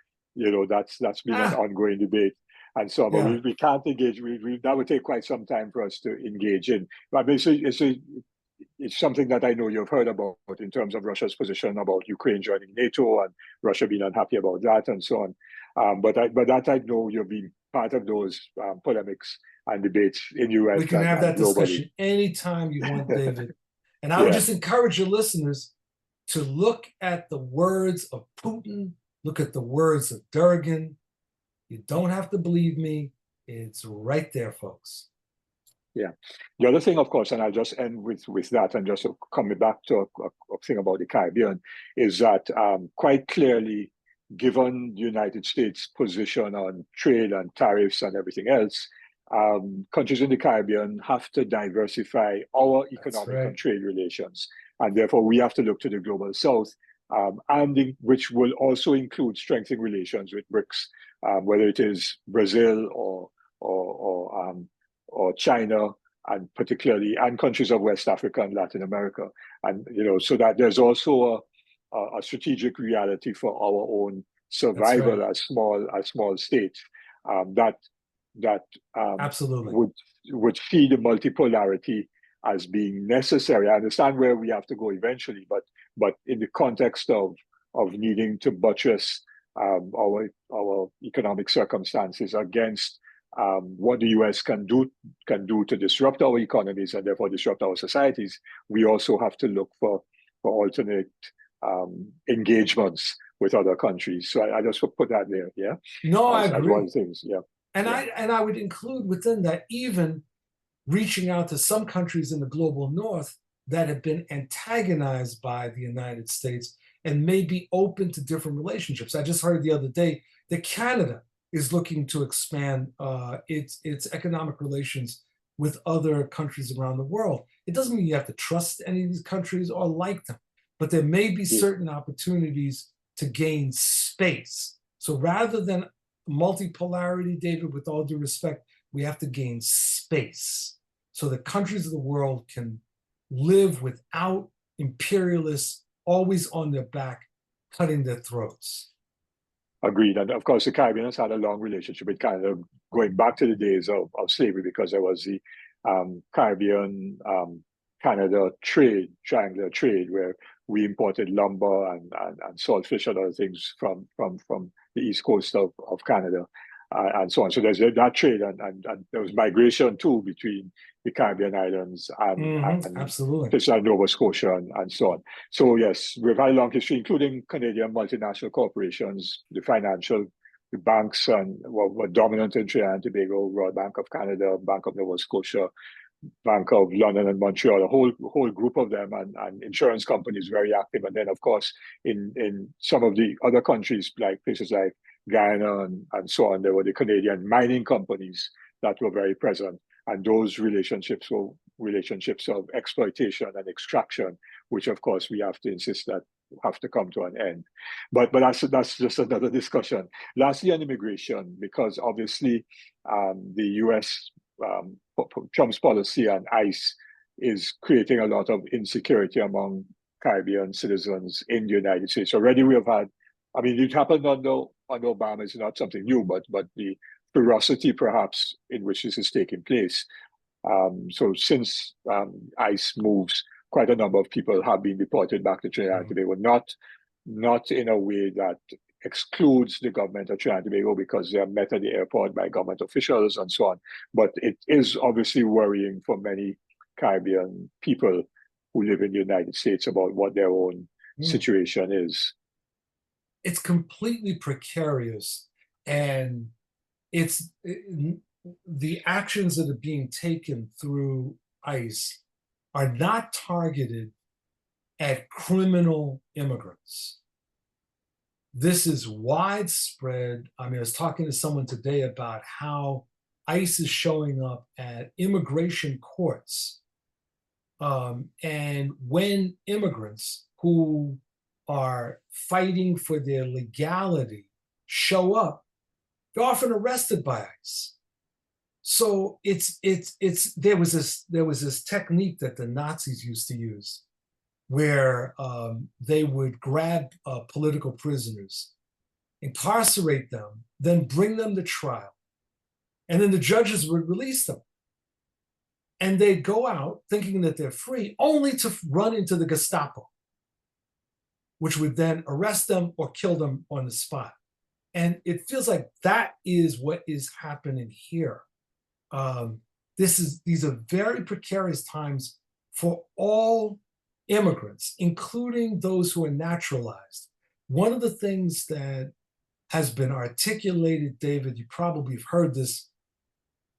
that's been an ongoing debate. And so, but we can't engage. That would take quite some time for us to engage in. But it's something that I know you've heard about in terms of Russia's position about Ukraine joining NATO and Russia being unhappy about that and so on. But that I know you've been part of those polemics and debates in US. We can have that discussion anytime you want, David. And I would just encourage your listeners to look at the words of Putin, look at the words of Durgan. You don't have to believe me. It's right there, folks. Yeah. The other thing, of course, and I'll just end with that, and just coming back to a thing about the Caribbean, is that quite clearly, given the United States' position on trade and tariffs and everything else, countries in the Caribbean have to diversify our economic and trade relations, and therefore we have to look to the global South, which will also include strengthening relations with BRICS, whether it is Brazil or China, and particularly and countries of West Africa and Latin America, and so that there's also a strategic reality for our own survival as small states, that absolutely would see the multipolarity as being necessary. I understand where we have to go eventually, but in the context of needing to buttress our economic circumstances against what the US can do to disrupt our economies and therefore disrupt our societies, we also have to look for alternate engagements with other countries. So I just put that there, yeah. No, I agree. As one of the things, yeah. And I would include within that even reaching out to some countries in the global North that have been antagonized by the United States and may be open to different relationships. I just heard the other day that Canada is looking to expand its economic relations with other countries around the world. It doesn't mean you have to trust any of these countries or like them, but there may be certain opportunities to gain space. So rather than multipolarity, David, with all due respect, we have to gain space so that countries of the world can live without imperialists always on their back, cutting their throats. Agreed. And of course, the Caribbean has had a long relationship with Canada, going back to the days of slavery, because there was the Caribbean Canada triangular trade, where we imported lumber and saltfish and other things from the east coast of Canada, and so on. So there's that trade, and there was migration too between the Caribbean islands and absolutely, fish like Nova Scotia and so on. So yes, we've had a long history, including Canadian multinational corporations, the banks, and were dominant in Trinidad and Tobago: Royal Bank of Canada, Bank of Nova Scotia, Bank of London and Montreal, a whole group of them, and insurance companies very active. And then, of course, in some of the other countries, like places like Guyana and so on, there were the Canadian mining companies that were very present. And those relationships were relationships of exploitation and extraction, which, of course, we have to insist that have to come to an end. But that's just another discussion. Lastly, on immigration, because obviously the US, Trump's policy on ICE is creating a lot of insecurity among Caribbean citizens in the United States. Already we have had, I mean, it happened under Obama. It's not something new, but the ferocity perhaps in which this is taking place. So since ICE moves, quite a number of people have been deported back to Trinidad and Tobago, not in a way that excludes the government of Trinidad and Tobago, because they are met at the airport by government officials and so on. But it is obviously worrying for many Caribbean people who live in the United States about what their own situation is. It's completely precarious, and the actions that are being taken through ICE are not targeted at criminal immigrants. This is widespread. I mean, I was talking to someone today about how ICE is showing up at immigration courts. And when immigrants who are fighting for their legality show up, they're often arrested by ICE. So there was this technique that the Nazis used to use, where they would grab political prisoners, incarcerate them, then bring them to trial, and then the judges would release them. And they'd go out thinking that they're free, only to run into the Gestapo, which would then arrest them or kill them on the spot. And it feels like that is what is happening here. These are very precarious times for all immigrants, including those who are naturalized. One of the things that has been articulated, David, you probably have heard this,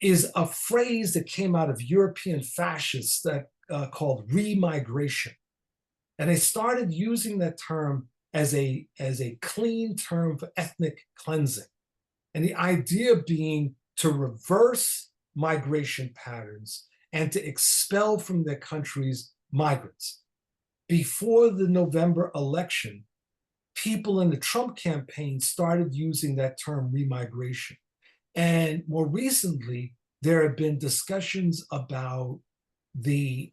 is a phrase that came out of European fascists that called remigration. And they started using that term as a clean term for ethnic cleansing. And the idea being to reverse migration patterns and to expel from their countries migrants. Before the November election, people in the Trump campaign started using that term remigration. And more recently, there have been discussions about the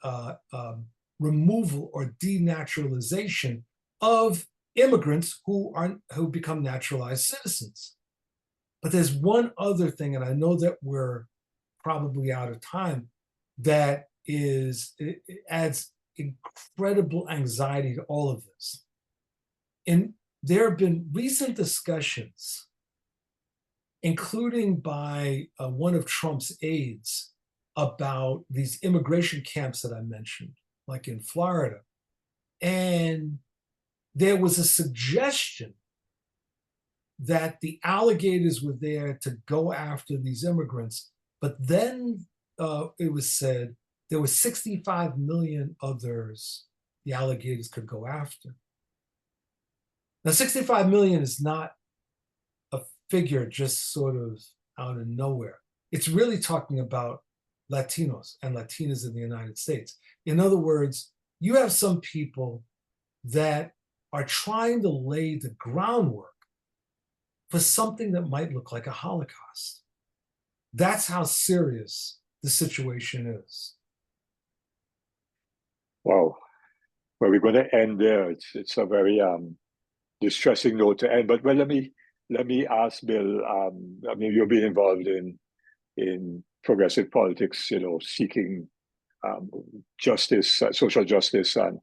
removal or denaturalization of immigrants who become naturalized citizens. But there's one other thing, and I know that we're probably out of time, that it adds incredible anxiety to all of this. And there have been recent discussions, including by one of Trump's aides, about these immigration camps that I mentioned, like in Florida. And there was a suggestion that the alligators were there to go after these immigrants, but then it was said there were 65 million others the alligators could go after. Now, 65 million is not a figure just sort of out of nowhere. It's really talking about Latinos and Latinas in the United States. In other words, you have some people that are trying to lay the groundwork for something that might look like a Holocaust. That's how serious the situation is. Wow. Well, we're going to end there. It's a very distressing note to end. But well, let me ask Bill. I mean, you've been involved in progressive politics, seeking justice, social justice, and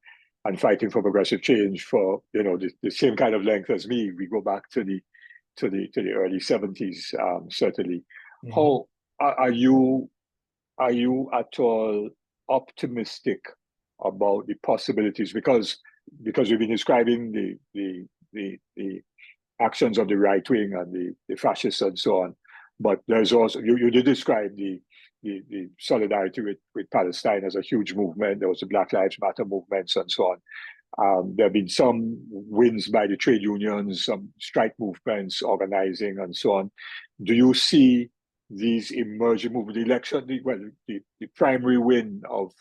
fighting for progressive change for the same kind of length as me. We go back to the early 70s, certainly. Mm-hmm. How are you at all optimistic about the possibilities? Because we've been describing the actions of the right wing and the fascists and so on, but there's also you did describe the solidarity with Palestine as a huge movement. There was the Black Lives Matter movements and so on. There have been some wins by the trade unions, some strike movements organizing and so on. Do you see these emerging movements, the primary win of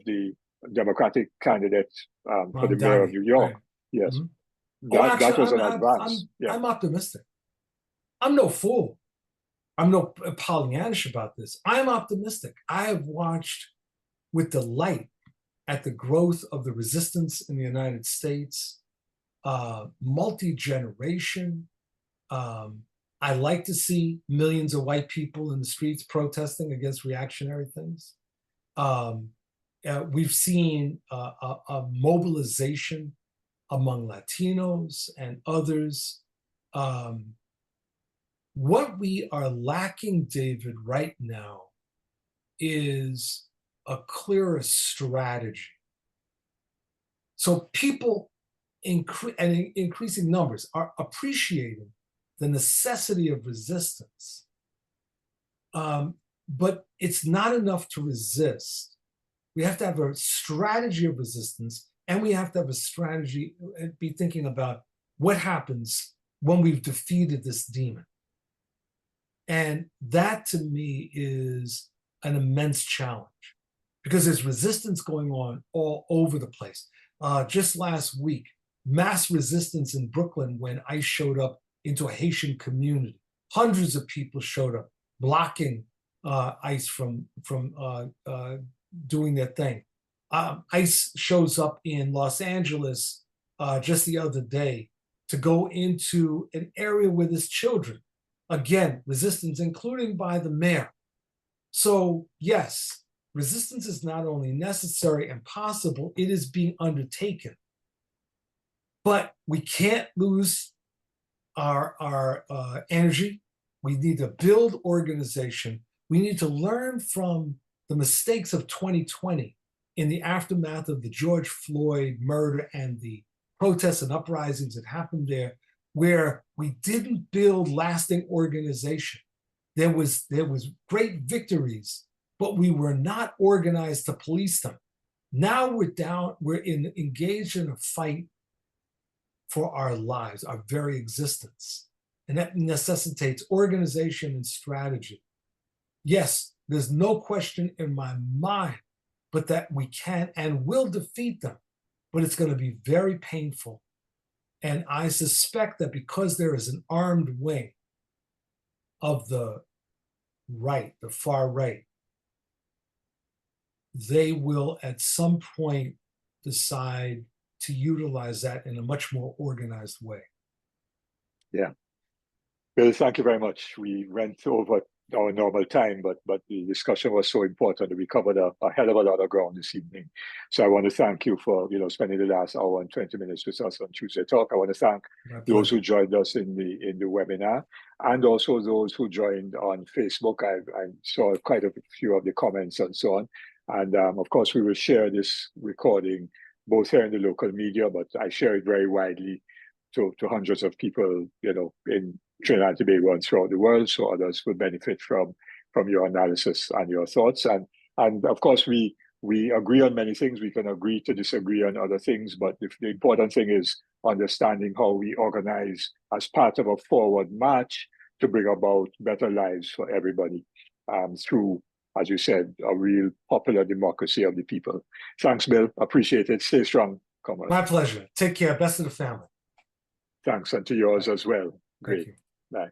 the Democratic candidate for the mayor of New York? Right. Yes. Mm-hmm. That was an advance. I'm optimistic. I'm no fool. I'm no Pollyannish about this. I'm optimistic. I have watched with delight at the growth of the resistance in the United States, multi-generation. I like to see millions of white people in the streets protesting against reactionary things. We've seen a mobilization among Latinos and others. What we are lacking, David, right now is a clearer strategy. So people in increasing numbers are appreciating the necessity of resistance. But it's not enough to resist. We have to have a strategy of resistance, and we have to have a strategy, be thinking about what happens when we've defeated this demon. And that, to me, is an immense challenge because there's resistance going on all over the place. Just last week, mass resistance in Brooklyn when ICE showed up into a Haitian community. Hundreds of people showed up, blocking ICE from doing their thing. ICE shows up in Los Angeles just the other day to go into an area where there's children. Again, resistance, including by the mayor. So yes, resistance is not only necessary and possible, it is being undertaken. But we can't lose our energy. We need to build organization. We need to learn from the mistakes of 2020 in the aftermath of the George Floyd murder and the protests and uprisings that happened there, where we didn't build lasting organization. There was great victories, but we were not organized to police them. Now we're engaged in a fight for our lives, our very existence. And that necessitates organization and strategy. Yes, there's no question in my mind, but that we can and will defeat them. But it's going to be very painful. And I suspect that because there is an armed wing of the right, the far right, they will at some point decide to utilize that in a much more organized way. Yeah. Bill, thank you very much. We went over our normal time, but the discussion was so important that we covered a hell of a lot of ground this evening. So I want to thank you for spending the last hour and 20 minutes with us on Tuesday Talk. I want to thank those who joined us in the webinar, and also those who joined on Facebook. I saw quite a few of the comments and so on. And of course, we will share this recording both here in the local media, but I share it very widely to hundreds of people, in Trinidad and Tobago and throughout the world, so others will benefit from your analysis and your thoughts. And of course, we agree on many things. We can agree to disagree on other things, but the important thing is understanding how we organize as part of a forward march to bring about better lives for everybody through, as you said, a real popular democracy of the people. Thanks, Bill. Appreciate it. Stay strong, comrade. My pleasure. Take care. Best of the family. Thanks, and to yours as well. Great. Thank you. Bye.